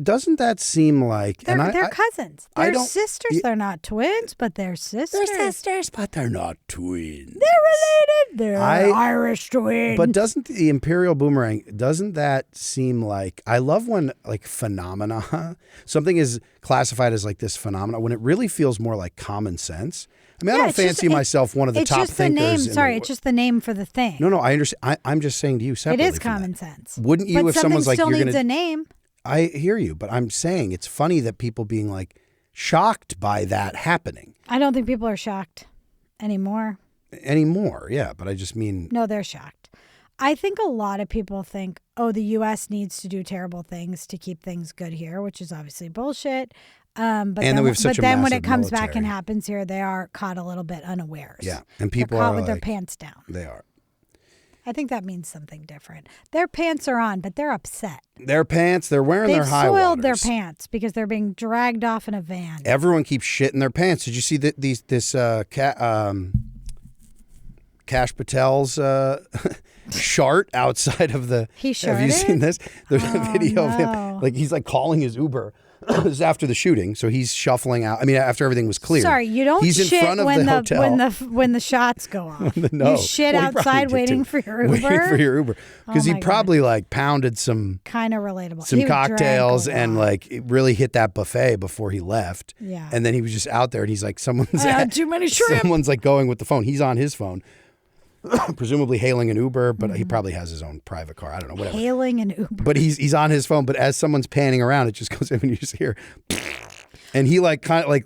doesn't that seem like they're cousins? They're sisters. They're not twins, but they're sisters. They're sisters, but they're not twins. They're related. They're Irish twins. But doesn't the imperial boomerang? Doesn't that seem like? I love when phenomena, something is classified as this phenomena when it really feels more like common sense. I mean, I don't fancy myself one of the top thinkers. It's just the name for the thing. No, I understand. I'm just saying to you separately. It is common sense. Wouldn't you if someone's like, still you're needs gonna, a name. I hear you, but I'm saying it's funny that people being shocked by that happening. I don't think people are shocked anymore. Yeah, but I just mean. No, they're shocked. I think a lot of people think, oh, the U.S. needs to do terrible things to keep things good here, which is obviously bullshit. But then when it comes back and happens here, they are caught a little bit unawares. Yeah, and people are caught are with their pants down. They are. I think that means something different. Their pants are on, but they're upset. They're wearing their high waters. They've soiled their pants because they're being dragged off in a van. Everyone keeps shitting their pants. Did you see this Kash Patel's shart outside of the? He sharted? Have you seen this? There's a video of him. He's calling his Uber. This is after the shooting, so he's shuffling out. I mean, after everything was clear. Sorry, you don't he's shit in front of when the hotel. when the shots go off. No. You shit outside waiting for your Uber? Waiting for your Uber. Because he probably pounded some... Kind of relatable. Some cocktails and it really hit that buffet before he left. Yeah. And then he was just out there and he's someone's... I had too many shrimp. Someone's going with the phone. He's on his phone. Presumably hailing an Uber, but he probably has his own private car. I don't know, whatever. Hailing an Uber. But he's on his phone, but as someone's panning around, it just goes in and you just hear... And he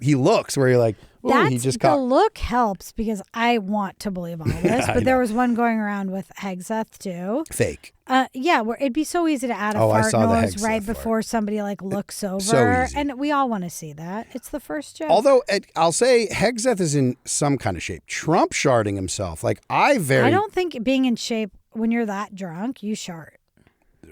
he looks where you're like, oh, he just caught. The look helps because I want to believe all this, but there was one going around with Hegseth too. Fake. Yeah, where it'd be so easy to add a fart noise right before somebody looks over. So easy. And we all want to see that. It's the first joke. Although I'll say Hegseth is in some kind of shape. Trump sharding himself. I don't think being in shape when you're that drunk, you shart.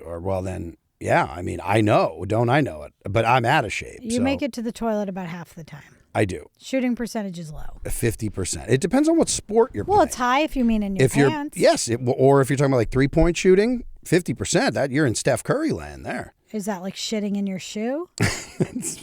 Or well then. Yeah, I mean, I know. Don't I know it? But I'm out of shape. You make it to the toilet about half the time. I do. Shooting percentage is low. 50%. It depends on what sport you're playing. Well, it's high if you mean in your pants. Yes, or if you're talking about 3-point shooting, 50%. That you're in Steph Curry land there. Is that shitting in your shoe?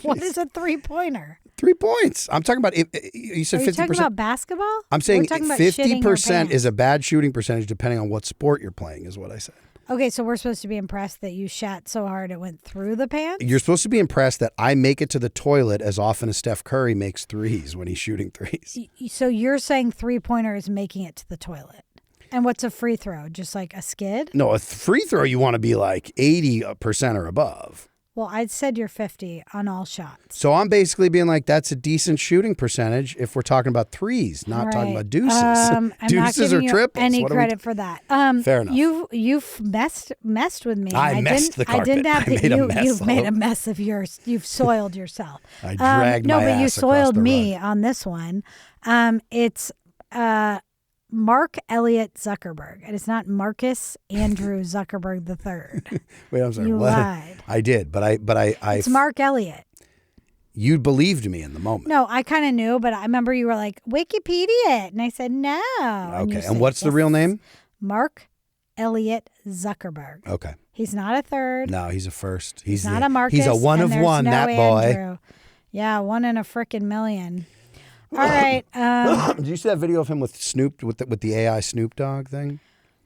What is a 3-pointer? 3 points. I'm talking about, you said 50%. Are you talking about basketball? I'm saying We're talking about shitting your 50% pants. is a bad shooting percentage depending on what sport you're playing, is what I said. Okay, so we're supposed to be impressed that you shat so hard it went through the pants? You're supposed to be impressed that I make it to the toilet as often as Steph Curry makes threes when he's shooting threes. So you're saying three-pointer is making it to the toilet. And what's a free throw? Just like a skid? No, a free throw, you want to be like 80% or above. Well, I said you're 50 on all shots. So I'm basically being like, that's a decent shooting percentage if we're talking about threes, not talking about deuces. I'm Deuces not or giving triples. you any What credit for that. Fair enough. You've messed with me. I messed the carpet. I didn't have I made a mess You've all made over. a mess of yours. You've soiled yourself. I dragged my No, but you ass across soiled the me rug. on this one. It's Mark Elliott Zuckerberg, and it's not Marcus Andrew Zuckerberg III. Wait, I'm sorry. You what? lied. I did, but I It's Mark Elliott. You believed me in the moment. No, I kind of knew, but I remember you were like, Wikipedia it. And I said, no. And you Okay, said, and what's the "Yes." real name? Mark Elliott Zuckerberg. Okay. He's not a third. No, he's a first. He's not a Marcus. He's a one and of there's one, no that boy. Andrew. Yeah, 1 in a frickin' million. All right. Did you see that video of him with Snoop, with the AI Snoop Dogg thing?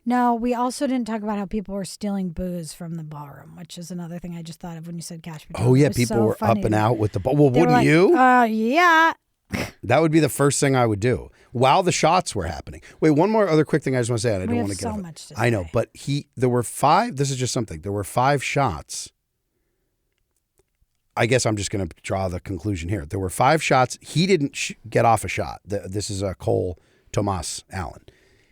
No, we also didn't talk about how people were stealing booze from the ballroom, which is another thing I just thought of when you said cash potato. Oh, yeah, It was people so were funny up and to me. out with the ball. Well, They were wouldn't like, you? Yeah. That would be the first thing I would do while the shots were happening. Wait, one more other quick thing I just want to say, and I don't We have want to get so off it. much to I know, say. but there were 5, this is just something, there were 5 shots. I guess I'm just going to draw the conclusion here. There were 5 shots. He didn't get off a shot. This is Cole Tomas Allen.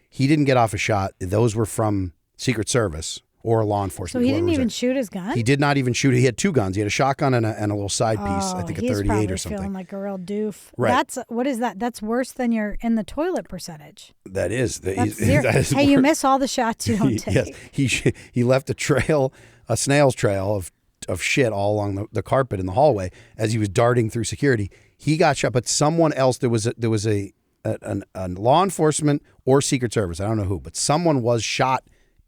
He didn't get off a shot. Those were from Secret Service or law enforcement. So he whoever didn't was even there. shoot his gun? He did not even shoot. He had 2 guns. He had a shotgun and a little side piece. I think a he's 38 probably or something. feeling like a real doof. Right. What is that? That's worse than your in the toilet percentage. That is. That's zero. That is Hey, you worse. miss all the shots you don't take. Yes, he left a snail's trail of shit all along the carpet in the hallway as he was darting through security. He got shot, but someone else. There was a law enforcement or Secret Service. I don't know who, but someone was shot.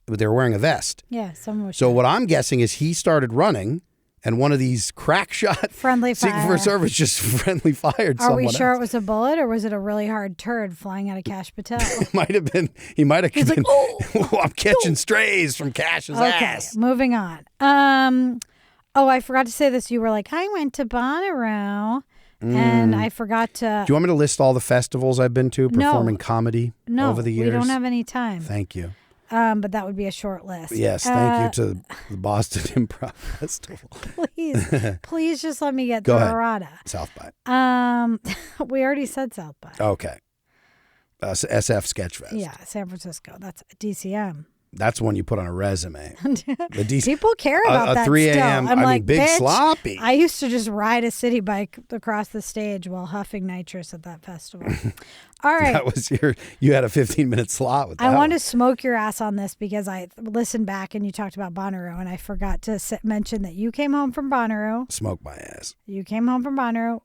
They were wearing a vest. Yeah, someone was So shot. what I'm guessing is he started running, and one of these crack shot Friendly Secret fire. Service just friendly fired. Are we someone sure else. it was a bullet or was it a really hard turd flying out of Cash Patel? Might have been. He might have He's been. like, oh, I'm catching strays from Cash's okay, ass. moving on. Oh, I forgot to say this. You were like, I went to Bonnaroo, and I forgot to. Do you want me to list all the festivals I've been to performing comedy No, over the years? we don't have any time. Thank you. But that would be a short list. Yes, thank you to the Boston Improv Festival. Please just let me get Go through ahead. errata. South by. We already said South by. Okay. SF Sketchfest. Yeah, San Francisco. That's DCM. That's one you put on a resume. The DC, People care about a that 3 still. a.m. I'm I mean, like, big bitch, sloppy. I used to just ride a city bike across the stage while huffing nitrous at that festival. All right. That was you had a 15-minute slot with that. I want one. to smoke your ass on this because I listened back and you talked about Bonnaroo and I forgot to mention that you came home from Bonnaroo. Smoke my ass. You came home from Bonnaroo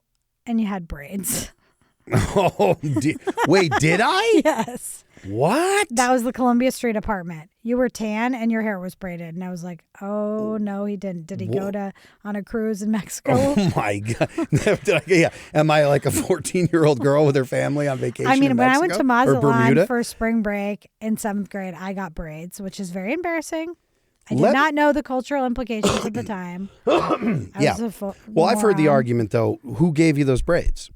and you had braids. Oh, wait, did I? Yes. What? That was the Columbia Street apartment. You were tan and your hair was braided. And I was like, oh, no, he didn't. Did he go on a cruise in Mexico? Oh, my God. Yeah. Am I like a 14-year-old girl with her family on vacation I mean, in when I Mexico? went to Or Bermuda? Mazatlan for spring break in 7th grade, I got braids, which is very embarrassing. I did not know the cultural implications at the time. Yeah. Well, I've heard the argument, though. Who gave you those braids?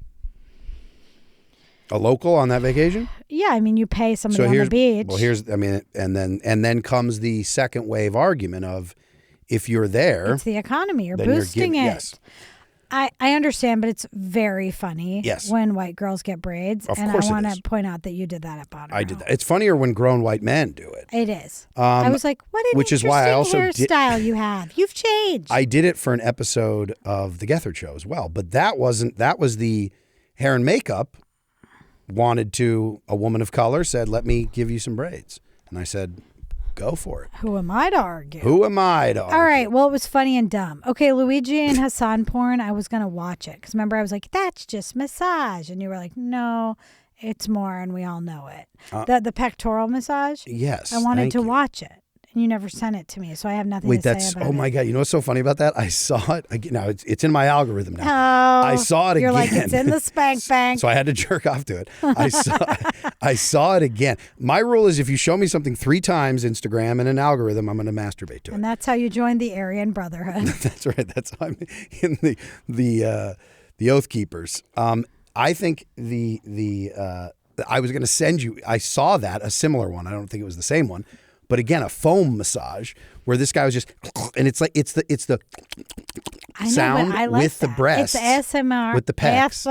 A local on that vacation? Yeah, I mean, you pay somebody on the beach. Well, and then comes the second wave argument of if you're there. It's the economy. You're then you're boosting it. Yes. I understand, but it's very funny Yes. when white girls get braids. Of and course it I want is. to point out that you did that at Bonnaroo. I did that. It's funnier when grown white men do it. It is. I was like, what an which is why I also interesting hairstyle you have. You've changed. I did it for an episode of The Gethard Show as well. But that was the hair and makeup a woman of color said, let me give you some braids. And I said, go for it. Who am I to argue? Who am I to argue? All right. Well, it was funny and dumb. Okay, Luigi and Hassan porn, I was going to watch it. Because remember, I was like, that's just massage. And you were like, no, it's more. And we all know it. The pectoral massage. Yes. I wanted thank to you. watch it. and you never sent it to me, so I have nothing Wait, to say that's about oh my it. god! You know what's so funny about that? I saw it again. Now it's in my algorithm now. Oh, I saw it you're again. like, it's in the spank bank. So I had to jerk off to it. I saw it again. My rule is if you show me something 3 times, Instagram and an algorithm, I'm going to masturbate to it. And that's how you join the Aryan Brotherhood. That's right. That's how I'm in the Oath Keepers. I think I was going to send you. I saw a similar one. I don't think it was the same one, but again, a foam massage where this guy was just, and it's the I know, sound but I like with the that. breasts, It's ASMR with the pecs.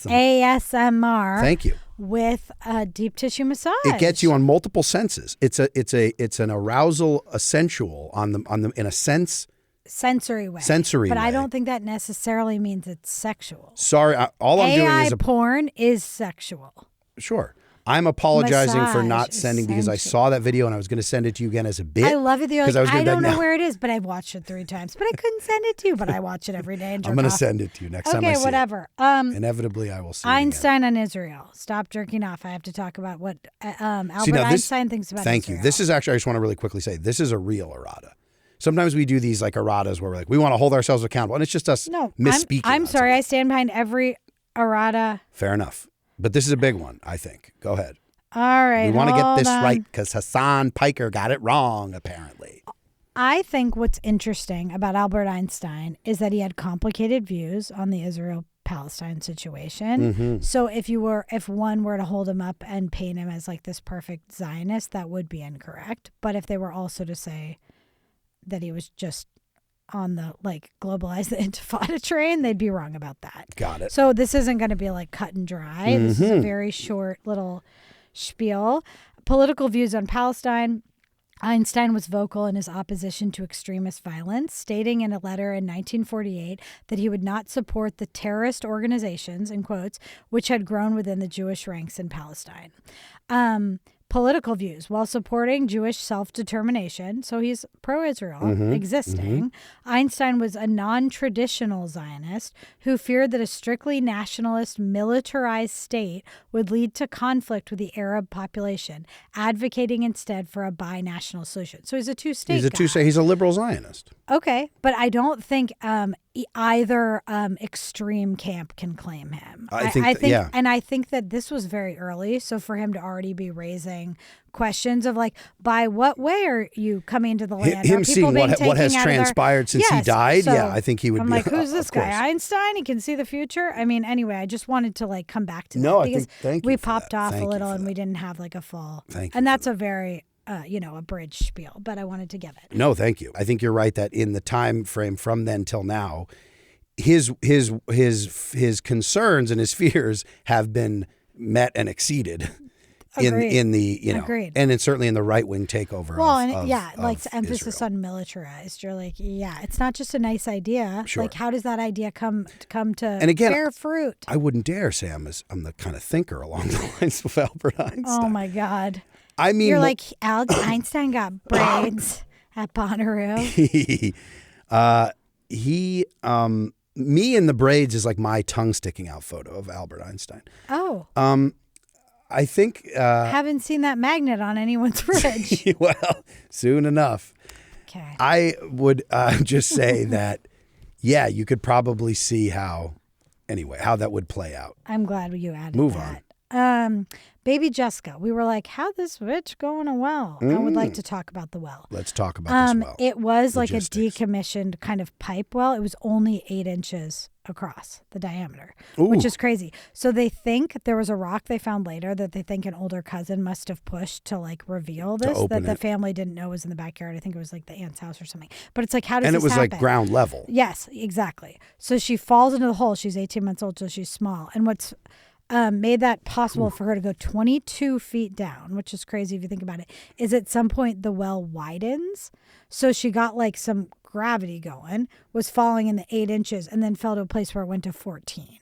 ASMR. Thank you. With a deep tissue massage. It gets you on multiple senses. It's an arousal, a sensual on the in a sense. Sensory way. But I don't think that necessarily means it's sexual. Sorry, all I'm doing is porn is sexual. Sure. I'm apologizing for Massage not is sending because I sensual. saw that video and I was going to send it to you again as a bit. I love it. Like, I don't know now. where it is, but I've watched it 3 times. But I couldn't send it to you. But I watch it every day. And I'm going to send it to you next time I see whatever. it. Inevitably, I will see Einstein on Israel. Stop jerking off. I have to talk about what Albert Einstein thinks about Thank Israel. you. This is actually, I just want to really quickly say, this is a real errata. Sometimes we do these like erratas where we're like, we want to hold ourselves accountable. And it's just us misspeaking. I'm on sorry. something. I stand behind every errata. Fair enough. But this is a big one, I think. Go ahead. All right. We want to get this on. right because Hassan Piker got it wrong, apparently. I think what's interesting about Albert Einstein is that he had complicated views on the Israel-Palestine situation. Mm-hmm. So if one were to hold him up and paint him as like this perfect Zionist, that would be incorrect. But if they were also to say that he was just on the like globalize the intifada train, they'd be wrong about that. Got it. So this isn't going to be like cut and dry. Mm-hmm. This is a very short little spiel. Political views on Palestine. Einstein was vocal in his opposition to extremist violence, stating in a letter in 1948 that he would not support the terrorist organizations, in quotes, which had grown within the Jewish ranks in Palestine. Political views, while supporting Jewish self-determination, so he's pro-Israel, existing, Einstein was a non-traditional Zionist who feared that a strictly nationalist, militarized state would lead to conflict with the Arab population, advocating instead for a binational solution. So he's a two-state guy. He's a liberal Zionist. Okay, but I don't think either extreme camp can claim him. I think, and I think that this was very early. So for him to already be raising questions of like, by what way are you coming into the land? Him seeing what has transpired since he died. So I think he would. I'm be like, who's this guy? Course. Einstein? He can see the future. I mean, anyway, I just wanted to like come back to that I because think, thank you we for popped that. off Thank a you little for and that. we didn't have like a full. Thank you. And that's a very abridged spiel, but I wanted to give it. No, thank you. I think you're right that in the time frame from then till now, his concerns and his fears have been met and exceeded. In the Agreed. and it's certainly in the right wing takeover. To emphasis Israel. on militarized. You're like, it's not just a nice idea. Sure. Like, how does that idea come to and again, bear fruit? I wouldn't dare say I'm the kind of thinker along the lines of Albert Einstein. Oh my God! I mean, you're like Einstein got braids at Bonnaroo. Me in the braids is like my tongue sticking out photo of Albert Einstein. Oh. I think haven't seen that magnet on anyone's fridge. Well, soon enough. Okay. I would just say that, you could probably see how that would play out. I'm glad you added Move that. Baby Jessica, we were like, how this bitch going a well? I would like to talk about the well. Let's talk about this well. It was Logistics. like a decommissioned kind of pipe well. It was only 8 inches across the diameter, Ooh. which is crazy. So they think there was a rock they found later that they think an older cousin must have pushed to like reveal this, that the family didn't know was in the backyard. I think it was like the aunt's house or something. But it's like, how does this happen? And it was like ground level. Yes, exactly. So she falls into the hole. She's 18 months old, so she's small. And what's made that possible for her to go 22 feet down, which is crazy if you think about it, is at some point the well widens. So she got like some gravity going, was falling in the 8 inches, and then fell to a place where it went to 14.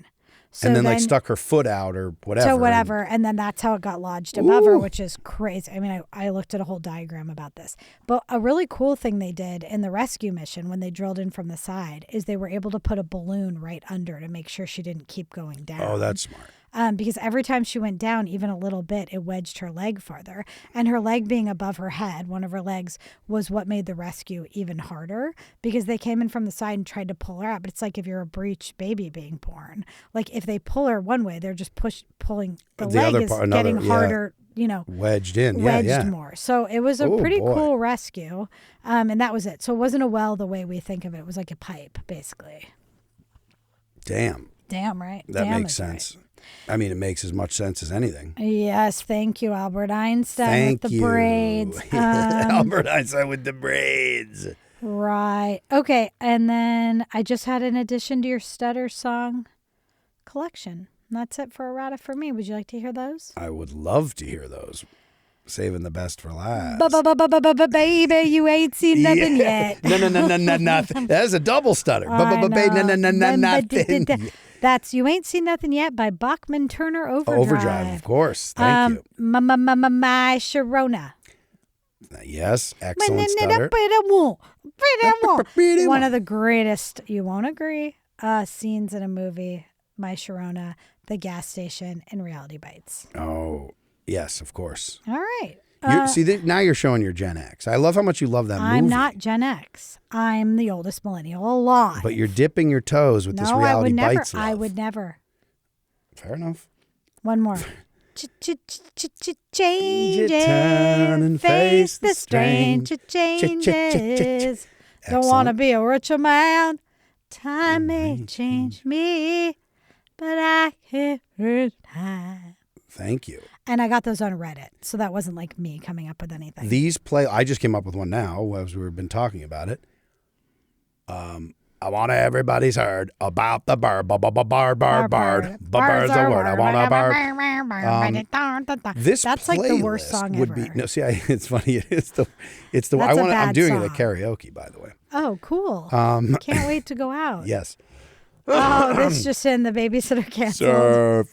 So and then like stuck her foot out or whatever. And then that's how it got lodged above her, which is crazy. I mean, I looked at a whole diagram about this. But a really cool thing they did in the rescue mission when they drilled in from the side is they were able to put a balloon right under to make sure she didn't keep going down. Oh, that's smart. because every time she went down, even a little bit, it wedged her leg farther. And her leg being above her head, one of her legs, was what made the rescue even harder because they came in from the side and tried to pull her out. But it's like if you're a breech baby being born, like if they pull her one way, they're just pulling the leg other is part, getting harder. Wedged in. Wedged more. So it was a pretty cool rescue. And that was it. So it wasn't a well the way we think of it. It was like a pipe, basically. Damn, right? that Damn makes sense. Right. I mean, it makes as much sense as anything. Yes, thank you, Albert Einstein with the braids. Albert Einstein with the braids. Right. Okay, and then I just had an addition to your stutter song collection. And that's it for errata for me. Would you like to hear those? I would love to hear those. Saving the best for last. Baby, you ain't seen nothing yet. No, nothing. That's a double stutter. Nothing. That's You Ain't Seen Nothing Yet by Bachman Turner Overdrive. Overdrive, of course. Thank you. My Sharona. Yes, excellent stutter. One of the greatest, you won't agree, scenes in a movie, My Sharona, the gas station in Reality Bites. Oh, yes, of course. All right. Now you're showing your Gen X. I love how much you love that movie. I'm not Gen X. I'm the oldest millennial alive. But you're dipping your toes with this Reality Bites love. I would never. Fair enough. One more. Change it, turn and face the strange changes. Don't want to be a richer man. Time may change me, but I can't hurt time. Thank you. And I got those on Reddit, so that wasn't like me coming up with anything. I just came up with one now as we've been talking about it. I want everybody's heard about the bird. Bird. Bird's a word. I want a bird. That's like the worst song would ever. It's funny. It's the. I'm doing it at karaoke, by the way. Oh, cool! Can't wait to go out. Yes. Oh, this just in, the babysitter canceled.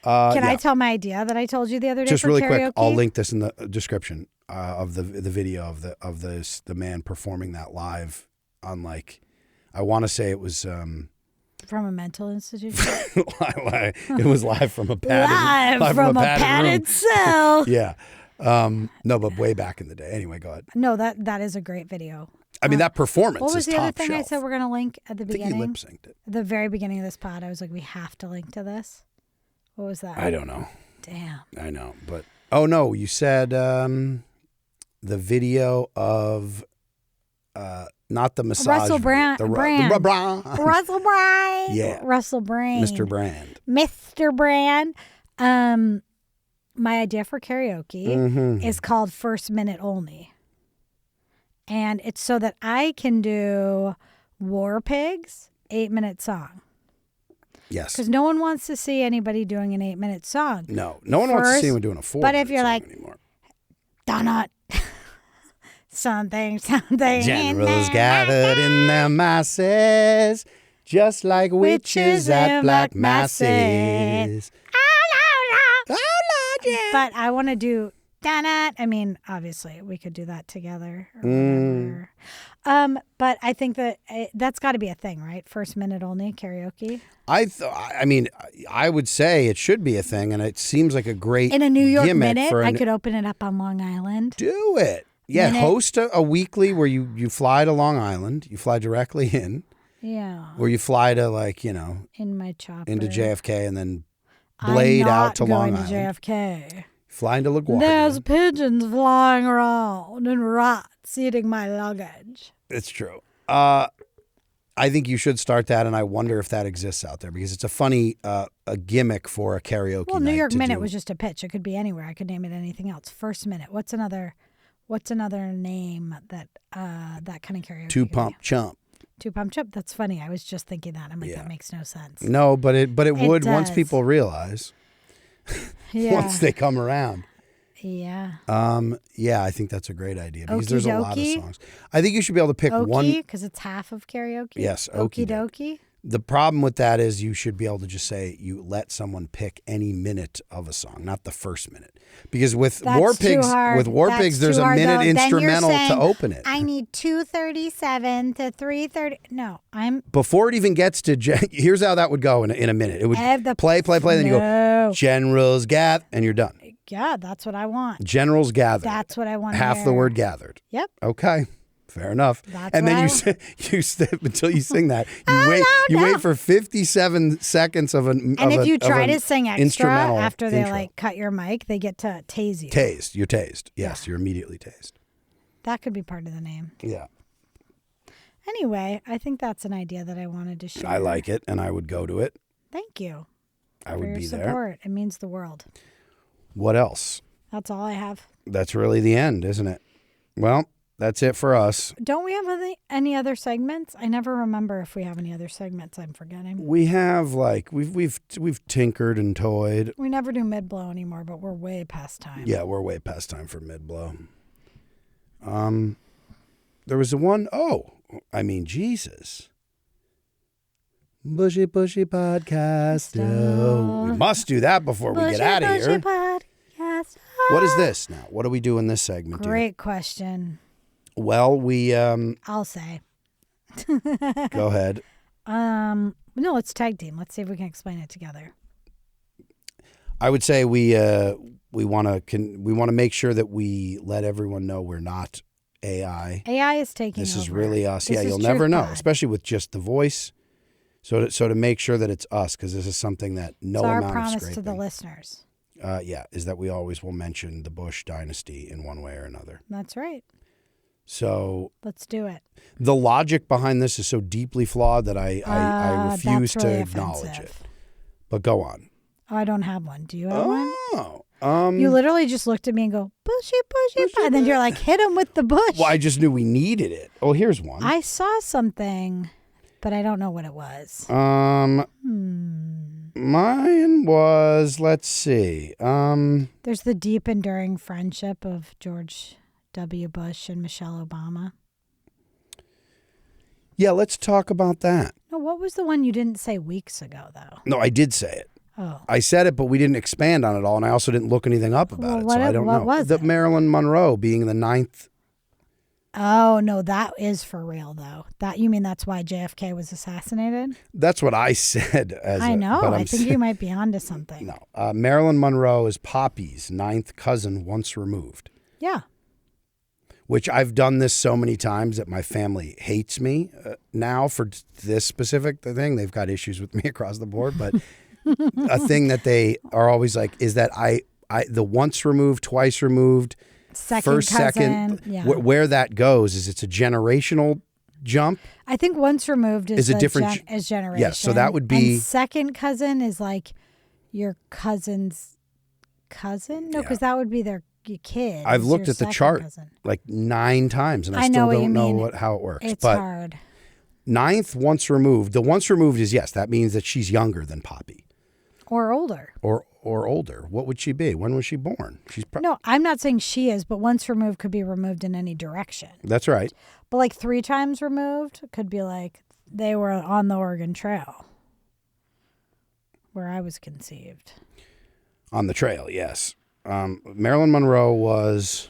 Can I tell my idea that I told you the other day just for really karaoke? quick? I'll link this in the description of the video of the man performing that live on, like, I want to say it was from a mental institution. It was live from a padded cell. Yeah. No, but way back in the day. Anyway, go ahead. No, that is a great video. I mean, that performance is top shelf. What was the other thing I said we're going to link at the beginning? I think you lip-synced it. At the very beginning of this pod, I was like, we have to link to this. What was that? I don't know. Damn. I know, but... Oh, no, you said the video of... not the massage. Russell Brand. Russell Brand. Yeah. Russell Brand. Mr. Brand. My idea for karaoke is called First Minute Only. And it's so that I can do War Pigs, 8-minute song. Yes. Because no one wants to see anybody doing an 8-minute song. No one wants to see anyone doing a 4-minute But if you're like, anymore. Donut. Something. Generals gathered in their masses, just like witches at black masses. But I want to do donut. I mean, obviously, we could do that together. Or whatever. But I think that that's got to be a thing, right? First minute only karaoke. I would say it should be a thing, and it seems like a great in a New York gimmick minute. for I could open it up on Long Island. Do it. Yeah, host a weekly where you fly to Long Island. You fly directly in. Yeah. Or you fly to, like, in my chopper into JFK and then blade out to Long Island. JFK. Fly into LaGuardia. There's pigeons flying around and rats eating my luggage. It's true. I think you should start that, and I wonder if that exists out there because it's a funny a gimmick for a karaoke. Well, New York Minute was just a pitch. It could be anywhere. I could name it anything else. First Minute. What's another name that that kind of karaoke? Two Pump Chump. Two Pump Chump. That's funny. I was just thinking that. I'm like, that makes no sense. No, but it would does. Once people realize. Once they come around. Yeah. Yeah, I think that's a great idea because there's a lot of Okey-dokey. songs. I think you should be able to pick one because it's half of karaoke. Yes, Okie dokie. The problem with that is you should be able to just say you let someone pick any minute of a song, not the first minute. Because with War Pigs, there's a minute instrumental to open it. I need 2:37 to 3:30. No, before it even gets to here's how that would go in a minute. It would play, then you go Generals gather, and you're done. Yeah, that's what I want. Generals gather. That's what I want. Half the word gathered. Yep. Okay. Fair enough. And then you until you sing that. You wait for 57 seconds of an And if you try to sing extra after they intro. Cut your mic, they get to tase you. Tased. You're tased. Yes, you're immediately tased. That could be part of the name. Yeah. Anyway, I think that's an idea that I wanted to share. I like it, and I would go to it. Thank you. I would be there. Support. It means the world. What else? That's all I have. That's really the end, isn't it? Well, that's it for us. Don't we have any other segments? I never remember if we have any other segments. I'm forgetting. We have we've tinkered and toyed. We never do mid blow anymore, but we're way past time. Yeah, we're way past time for mid blow. There was Jesus. Bushy podcast. We must do that before we get out of here. Podcast. What is this now? What do we do in this segment? Great question. Well, we I'll say. Go ahead. No, let's tag team. Let's see if we can explain it together. I would say we want to make sure that we let everyone know we're not AI. AI is taking This over. is really us. This you'll is never know, Pod. especially with just the voice. So to make sure that it's us, because this is something that no it's amount our of promise scraping. to the listeners. Is that we always will mention the Bush dynasty in one way or another. That's right. So let's do it. The logic behind this is so deeply flawed that I refuse that's really to acknowledge offensive. it. But go on. Oh, I don't have one. Do you have one? Oh, you literally just looked at me and go, bushy, and then you're like, hit him with the bush. Well, I just knew we needed it. Oh, here's one. I saw something, but I don't know what it was. Mine was, let's see. There's the deep, enduring friendship of George W. Bush and Michelle Obama. Yeah, let's talk about that. No, what was the one you didn't say weeks ago, though? No, I did say it. Oh. I said it, but we didn't expand on it all, and I also didn't look anything up about it, so I don't know. What was it? Marilyn Monroe being the 9th. Oh, no, that is for real, though. You mean that's why JFK was assassinated? That's what I said. I know. I think you might be onto something. No. Marilyn Monroe is Poppy's 9th cousin once removed. Yeah. Which I've done this so many times that my family hates me now for this specific thing. They've got issues with me across the board, but a thing that they are always like is that the once removed, twice removed, first, second, where that goes is it's a generational jump. I think once removed is a different is generation. Yes, so that would be and second cousin is like your cousin's cousin. No, because that would be their kid. I've looked at the chart like 9 times, and I still don't know how it works. It's hard. 9th once removed. The once removed is yes. That means that she's younger than Poppy, or older, or older. What would she be? When was she born? No, I'm not saying she is, but once removed could be removed in any direction. That's right. But like 3 times removed could be like they were on the Oregon Trail, where I was conceived. On the trail, yes. Marilyn Monroe was...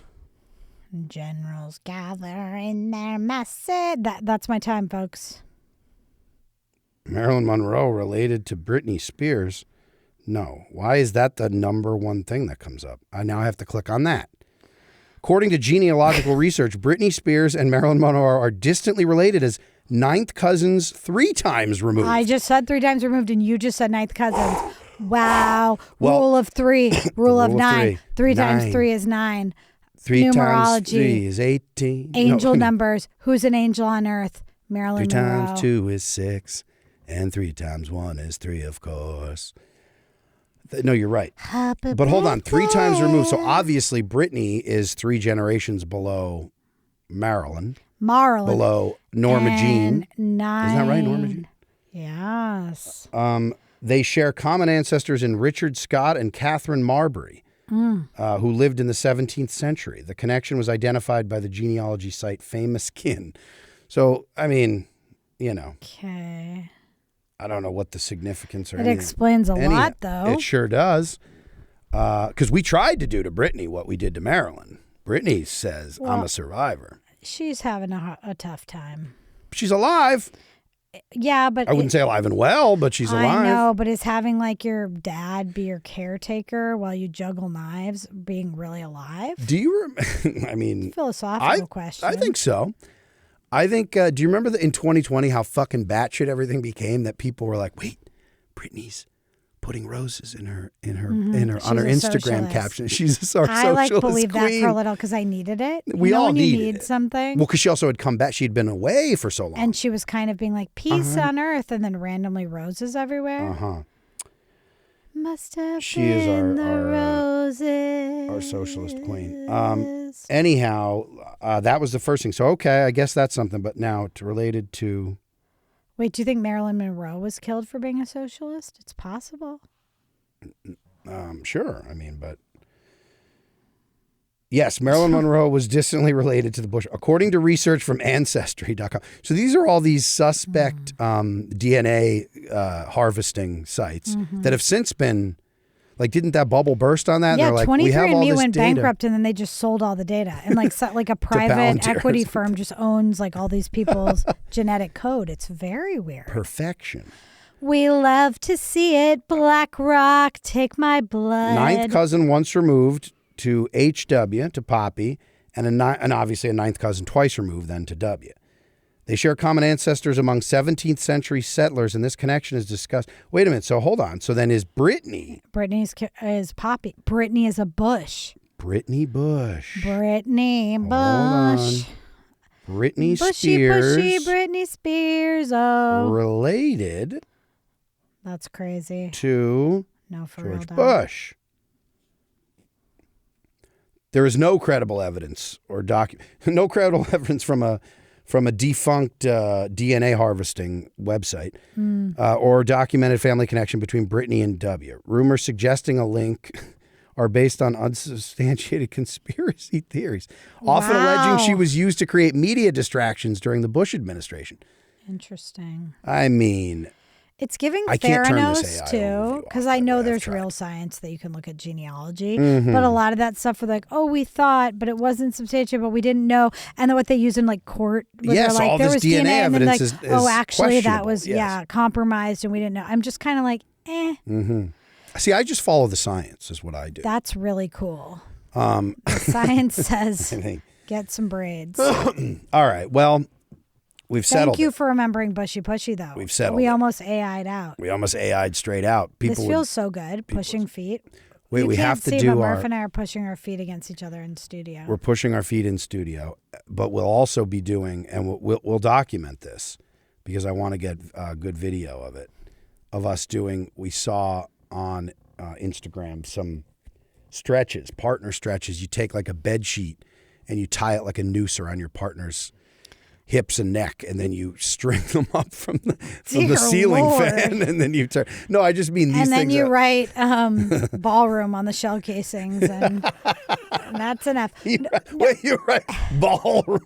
Generals gather in their masses. That's my time, folks. Marilyn Monroe related to Britney Spears? No. Why is that the number one thing that comes up? I now have to click on that. According to genealogical research, Britney Spears and Marilyn Monroe are distantly related as 9th cousins 3 times removed. I just said 3 times removed, and you just said 9th cousins. Wow. Rule of 3. Rule of 9. 3 times 3 is 9. 3 Numerology. times 3 is 18. Angel numbers. Who's an angel on earth? Marilyn 3 Monroe. times 2 is 6. And 3 times 1 is 3, of course. No, you're right. But hold on. 3 times removed. So obviously Britney is 3 generations below Marilyn. Below Norma Jean. 9. Isn't that right, Norma Jean? Yes. They share common ancestors in Richard Scott and Catherine Marbury, who lived in the 17th century. The connection was identified by the genealogy site Famous Kin. So, I mean, you know. Okay. I don't know what the significance or It explains a lot, though. It sure does. Because we tried to do to Brittany what we did to Marilyn. Brittany says, I'm a survivor. She's having a tough time. She's alive. Yeah, but I wouldn't say alive and well, but she's alive. I know, but is having like your dad be your caretaker while you juggle knives being really alive? Do you I mean, philosophical question. I think so. I think do you remember in 2020 how fucking batshit everything became, that people were like, "Wait, Brittany's putting roses in her on her Instagram caption. She's a socialist I like believe queen. that for a little because I needed it. We all when you needed need it. something. Well, because she also had come back. She'd been away for so long. And she was kind of being like, peace on earth, and then randomly roses everywhere. Must have she is the roses. our socialist queen. Anyhow, that was the first thing. So, okay, I guess that's something. But now, related to... Wait, do you think Marilyn Monroe was killed for being a socialist? It's possible. Sure. I mean, but... Yes, Marilyn Monroe was distantly related to the Bush, according to research from Ancestry.com. So these are all these suspect DNA harvesting sites that have since been... Like, didn't that bubble burst on that? Yeah, and they're like, 23andMe went data. bankrupt, and then they just sold all the data. And like a private equity firm just owns like all these people's genetic code. It's very weird. Perfection. We love to see it. Black Rock, take my blood. Ninth cousin once removed to HW, to Poppy, and obviously a ninth cousin twice removed then to W. They share common ancestors among 17th century settlers, and this connection is discussed. Wait a minute. So hold on. So then is Brittany? Brittany is Poppy. Brittany is a Bush. Brittany Bush. Brittany Bush. Hold on. Britney Spears. Bushy Britney Spears. Oh. Related. That's crazy. To George Bush. There is no credible evidence or no credible evidence from a defunct DNA harvesting website or documented family connection between Brittany and W. Rumors suggesting a link are based on unsubstantiated conspiracy theories, often alleging she was used to create media distractions during the Bush administration. Interesting. I mean... It's giving I can't turn this Theranos AI too, because I know there's real science that you can look at genealogy, but a lot of that stuff were like, oh, we thought, but it wasn't substantiated, but we didn't know. And then what they use in like court, yes, like, all there this was DNA and then evidence like, is oh, actually that was yes. compromised, and we didn't know. I'm just kind of like, eh. See, I just follow the science, is what I do. That's really cool. The science says get some braids. All right, well. We've settled. Thank you for remembering Bushy Pushy, though. We've settled. We almost AI'd out. We almost AI'd straight out. This feels so good. Pushing feet. Wait, we have to do Murph and I are pushing our feet against each other in studio. We're pushing our feet in studio, but we'll also be doing, and we'll document this because I want to get a good video of it, of us doing. We saw on Instagram some stretches, partner stretches. You take like a bed sheet and you tie it like a noose around your partner's hips and neck, and then you string them up from the ceiling fan, and then you turn. No, I just mean these things. And then you write ballroom on the shell casings, and that's enough. You're right. Ballroom.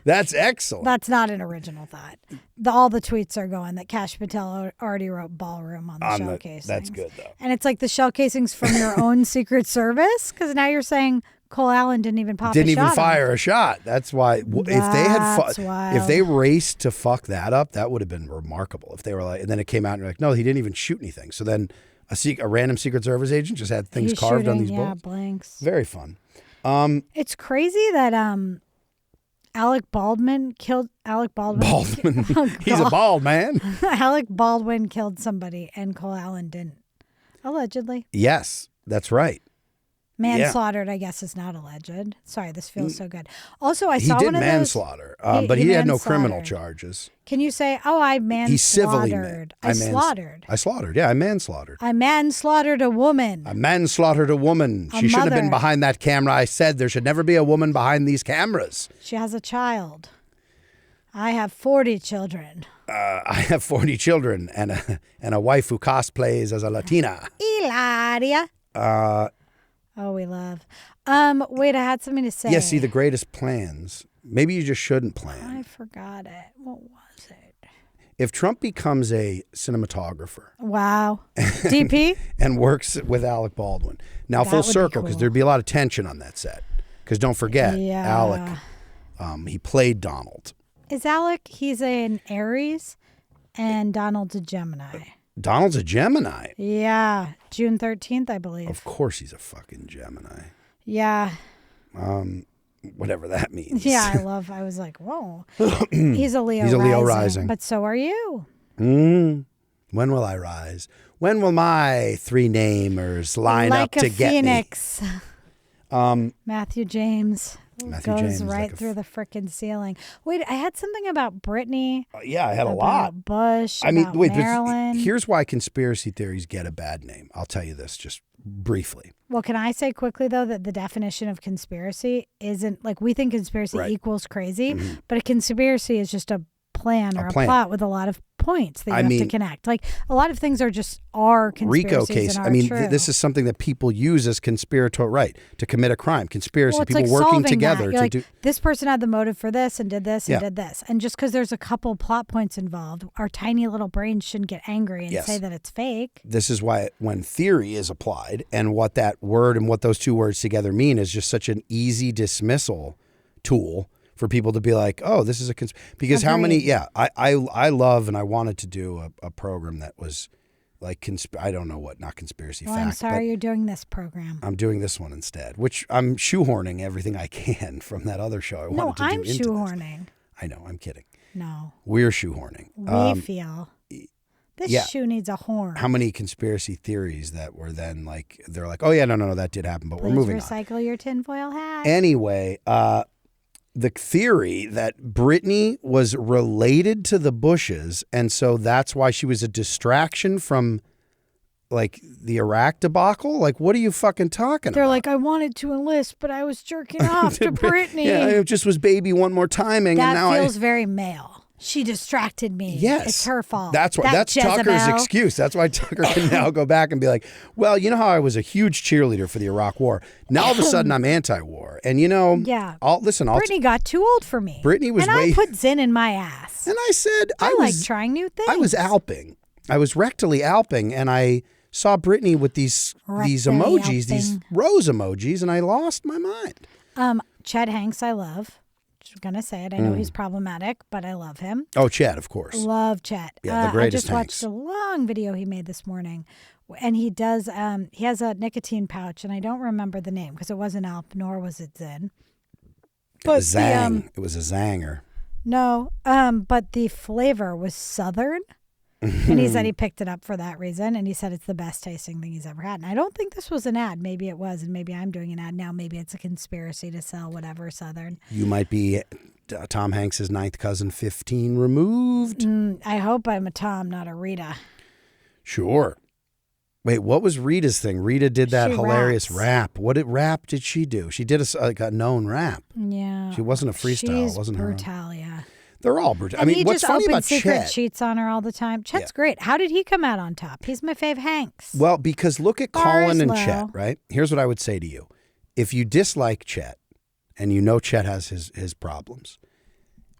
That's excellent. That's not an original thought. All the tweets are going that Kash Patel already wrote ballroom on the shell casings. That's good, though. And it's like the shell casings from your own Secret Service, because now you're saying Cole Allen didn't even fire a shot. That's why if they raced to fuck that up, that would have been remarkable. If they were like, and then it came out and you're like, no, he didn't even shoot anything. So then a random Secret Service agent just had things carved on these bullets. Blanks. Very fun. It's crazy that Alec Baldwin killed Alec Baldwin. He's a bald man. Alec Baldwin killed somebody and Cole Allen didn't. Allegedly. Yes, that's right. Manslaughtered, I guess, is not alleged. Sorry, this feels so good. Also, I saw one of manslaughter, but he had no criminal charges. Can you say, oh, I manslaughtered? He civilly I slaughtered. I slaughtered. Yeah, I manslaughtered. I manslaughtered a woman. I manslaughtered a woman. She shouldn't have been behind that camera. I said there should never be a woman behind these cameras. She has a child. I have 40 children. I have 40 children and a wife who cosplays as a Latina. Hilaria. Oh, we love. Wait, I had something to say. Yeah, see, the greatest plans. Maybe you just shouldn't plan. I forgot it. What was it? if Trump becomes a cinematographer Wow. DP? and works with Alec Baldwin, now That full would be circle, because cool. there'd be a lot of tension on that set. Because don't forget, Yeah. Alec, he played Donald. Is Alec, he's an Aries and Donald's a Gemini. Donald's a Gemini. Yeah. June 13th, I believe. Of course he's a fucking Gemini. Yeah. Whatever that means. Yeah, I was like, whoa. He's a Leo He's a Leo rising. rising. But so are you. When will I rise? When will my three namers line like up to a get phoenix. Matthew James Matthew goes James, right like a through the frickin' ceiling. Wait, I had something about Britney. Yeah, I had a about lot. Bush. I mean, about wait, Marilyn. here's why conspiracy theories get a bad name. I'll tell you this just briefly. Well, can I say quickly, though, that the definition of conspiracy isn't like we think conspiracy Right. equals crazy, but a conspiracy is just a plan or a plan. plot with a lot of points that you have to connect. Like a lot of things are just conspiracies. RICO case. And I mean, true. this is something that people use as conspiratorial right to commit a crime. Conspiracy. Well, it's people like working solving together that. to You're like, do. this person had the motive for this and did this and Yeah. did this. And just because there's a couple plot points involved, our tiny little brains shouldn't get angry and Yes. say that it's fake. This is why when theory is applied and what that word and what those two words together mean is just such an easy dismissal tool for people to be like, oh, this is a because how many? Agreed. Yeah, I love and I wanted to do a program that was like I don't know what, not conspiracy Well, fact. I'm sorry you're doing this program. I'm doing this one instead, which I'm shoehorning everything I can from that other show I No, wanted to I'm do into shoehorning. this. I know, I'm kidding. No, We're shoehorning. we feel this yeah. shoe needs a horn. How many conspiracy theories that were then like, they're like, oh yeah, no, that did happen, but Please we're moving on. recycle your tinfoil hat. Anyway, the theory that Britney was related to the Bushes, and so that's why she was a distraction from like the Iraq debacle. Like, what are you fucking talking They're about? like, I wanted to enlist, but I was jerking off to Britney. Yeah, it just was baby one more timing, That and now feels very male. She distracted me. Yes. It's her fault. That's why. That That's Tucker's Jezebel. excuse. That's why Tucker can now go back and be like, "Well, you know how I was a huge cheerleader for the Iraq War. Now all of a sudden I'm anti-war." And you know, Yeah. Britney Got too old for me. Britney was and way- I put Zin in my ass. And I said, I like was trying new things. I was alping. I was rectally alping, and I saw Britney with these Rectally emojis, these alping. rose emojis, and I lost my mind. Chet Hanks, I love. Just gonna say it. I know he's problematic, but I love him. Oh, Chad, of course. Love Chet. Yeah, the greatest I just watched Hanks. a long video he made this morning, and he does. He has a nicotine pouch, and I don't remember the name because it wasn't Alp nor was it Zin. But Zang. It was a zanger. No, but the flavor was Southern. And he said he picked it up for that reason. And he said it's the best tasting thing he's ever had. And I don't think this was an ad. Maybe it was. And maybe I'm doing an ad now. Maybe it's a conspiracy to sell whatever Southern. You might be Tom Hanks's ninth cousin, 15 removed. I hope I'm a Tom, not a Rita. Sure. Wait, what was Rita's thing? Rita did that She hilarious raps. rap. What rap did she do? She did a known rap. Yeah. She wasn't a freestyle. She's It wasn't her own. brutal, yeah. They're all brutal. I And mean, he what's just funny opened about secret Chet? cheats on her all the time. Chet's great. How did he come out on top? He's my fave Hanks. Well, because look at Bars Colin and low. Chet, right? Here's what I would say to you. If you dislike Chet and you know Chet has his problems,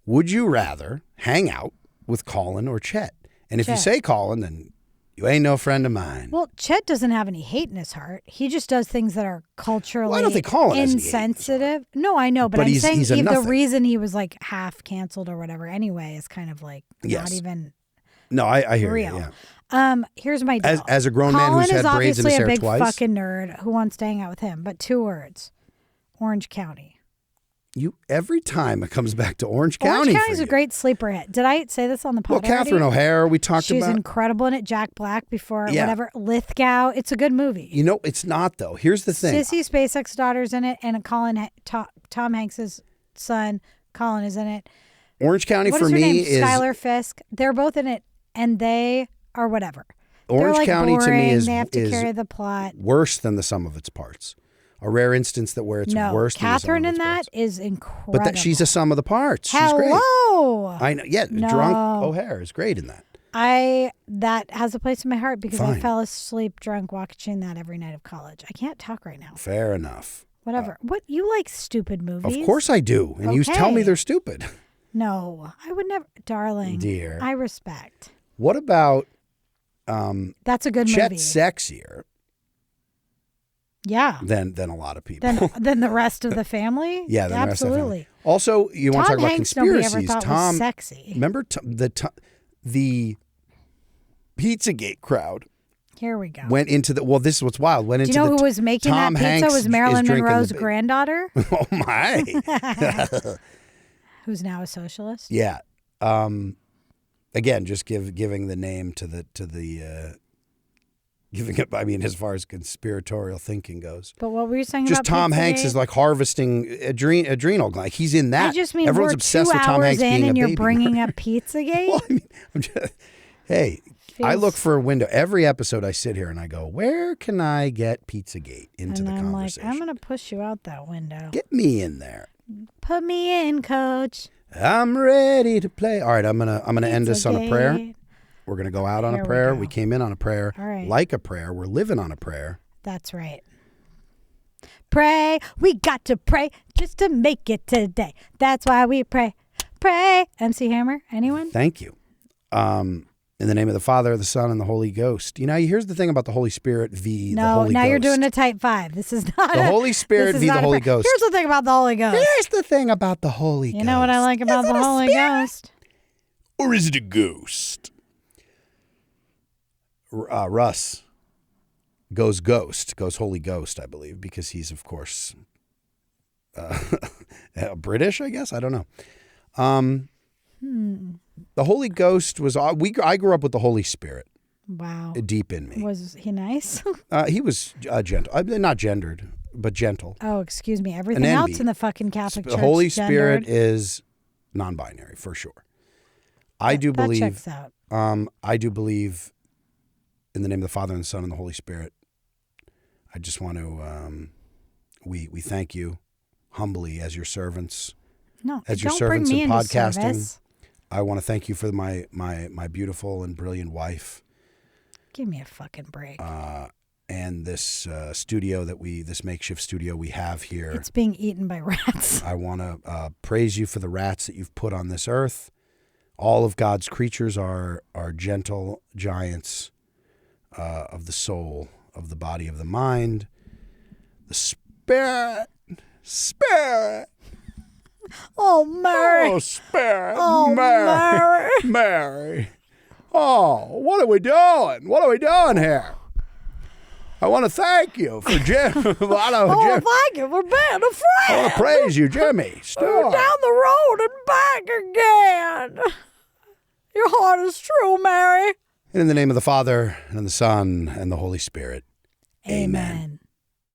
would you rather hang out with Colin or Chet? And if you Chet. say Colin, then you ain't no friend of mine. Well, Chet doesn't have any hate in his heart. He just does things that are culturally Well, I don't think Colin has any hate in his heart. insensitive. No, I know, but But I'm he's saying a the nothing. reason he was like half canceled or whatever anyway is kind of like Yes. not even No, I hear real. you. Yeah. Here's my deal. As a grown man Colin who's is had braids in obviously his a hair big twice. fucking nerd who wants to hang out with him, but 2 words: Orange County. You every time it comes back to Orange County. Orange County's for a you. great sleeper hit. Did I say this on the podcast? Well, Catherine O'Hara, we talked She's about. incredible in it. Jack Black before Yeah. whatever. Lithgow. It's a good movie. You know, it's not though. Here's the thing. Sissy SpaceX daughter's in it, and Tom Hanks's son Colin is in it. Orange County What for is her me name? is Skylar Fisk. They're both in it, and they are whatever. Orange They're like County boring. to me is they have to is carry the plot. worse than the sum of its parts. A rare instance that where it's No, worse than the sum Catherine of in its that parts. is incredible. But she's a sum of the parts. She's great. Hello. I know. Yeah, No. drunk O'Hara is great in that. That has a place in my heart because I Fine. fell asleep drunk watching that every night of college. I can't talk right now. Fair enough. Whatever. What you like stupid movies? Of course I do. And you tell me Okay. they're stupid. No, I would never. Darling. Dear. I respect. What about That's a good Chet's movie. sexier Yeah. than a lot of people? Than the rest of the family? Yeah, than the rest of the family. Absolutely. Also, you want to talk about Hanks, nobody ever conspiracies. thought was sexy. Remember the Pizzagate crowd Here we go. went into the, well, this is what's wild. Went Do into you know the who was making Tom that pizza? Hanks Was Marilyn is drinking Monroe's the- granddaughter, Oh, my. who's now a socialist. Yeah. Again, just giving the name to the giving it. I mean, as far as conspiratorial thinking goes, But what were you saying just about Tom Hanks Pizzagate? is like harvesting adrenal gland. He's in that. I just mean everyone's we're obsessed 2 with Tom hours Hanks in being and a you're baby. bringing up Pizzagate. Well, I mean, I'm just, hey, I Feels- look for a window every episode. I sit here and I go, where can I get Pizzagate into and the I'm conversation? like, I'm gonna push you out that window. Get me in there. Put me in, Coach. I'm ready to play. All right, I'm gonna end this on a prayer. Pizzagate. We're gonna go out on Here a we prayer. go. We came in on a prayer, All right. like a prayer. We're living on a prayer. That's right. Pray. We got to pray just to make it today. That's why we pray. Pray. MC Hammer. Anyone? Thank you. In the name of the Father, the Son, and the Holy Ghost. You know, here's the thing about the Holy Spirit v. the No, Holy now Ghost. you're doing a type 5. This is not The Holy Spirit this is v. the not a Holy prayer. Ghost. Here's the thing about the Holy Ghost. Here's the thing about the Holy Ghost. You know what I like about the Holy Ghost? Or is it a ghost? Russ goes ghost, goes Holy Ghost, I believe, because he's, of course, British, I guess. I don't know. The Holy Ghost was, I grew up with the Holy Spirit Wow. deep in me. Was he nice? He was gentle, not gendered, but gentle. Oh, excuse me. Everything An else envy. in the fucking Catholic The Church Holy gendered. Spirit is non-binary, for sure. I do That believe. checks out. I do believe in the name of the Father and the Son and the Holy Spirit. I just want to. We thank you humbly as your servants. No, As your don't bring servants me in into podcasting. service. I want to thank you for my beautiful and brilliant wife. Give me a fucking break. And this studio this makeshift studio we have here. It's being eaten by rats. I want to praise you for the rats that you've put on this earth. All of God's creatures are gentle giants of the soul, of the body, of the mind, the spirit. Oh, Mary. Oh, spirit. Oh, Mary. Mary. Oh, what are we doing? What are we doing here? I want to thank you for Jim. Oh, Jim. thank you for being a I want friend. to praise you, Jimmy. We're Stewart. down the road and back again. Your heart is true, Mary. And in the name of the Father, and the Son, and the Holy Spirit. Amen. Amen.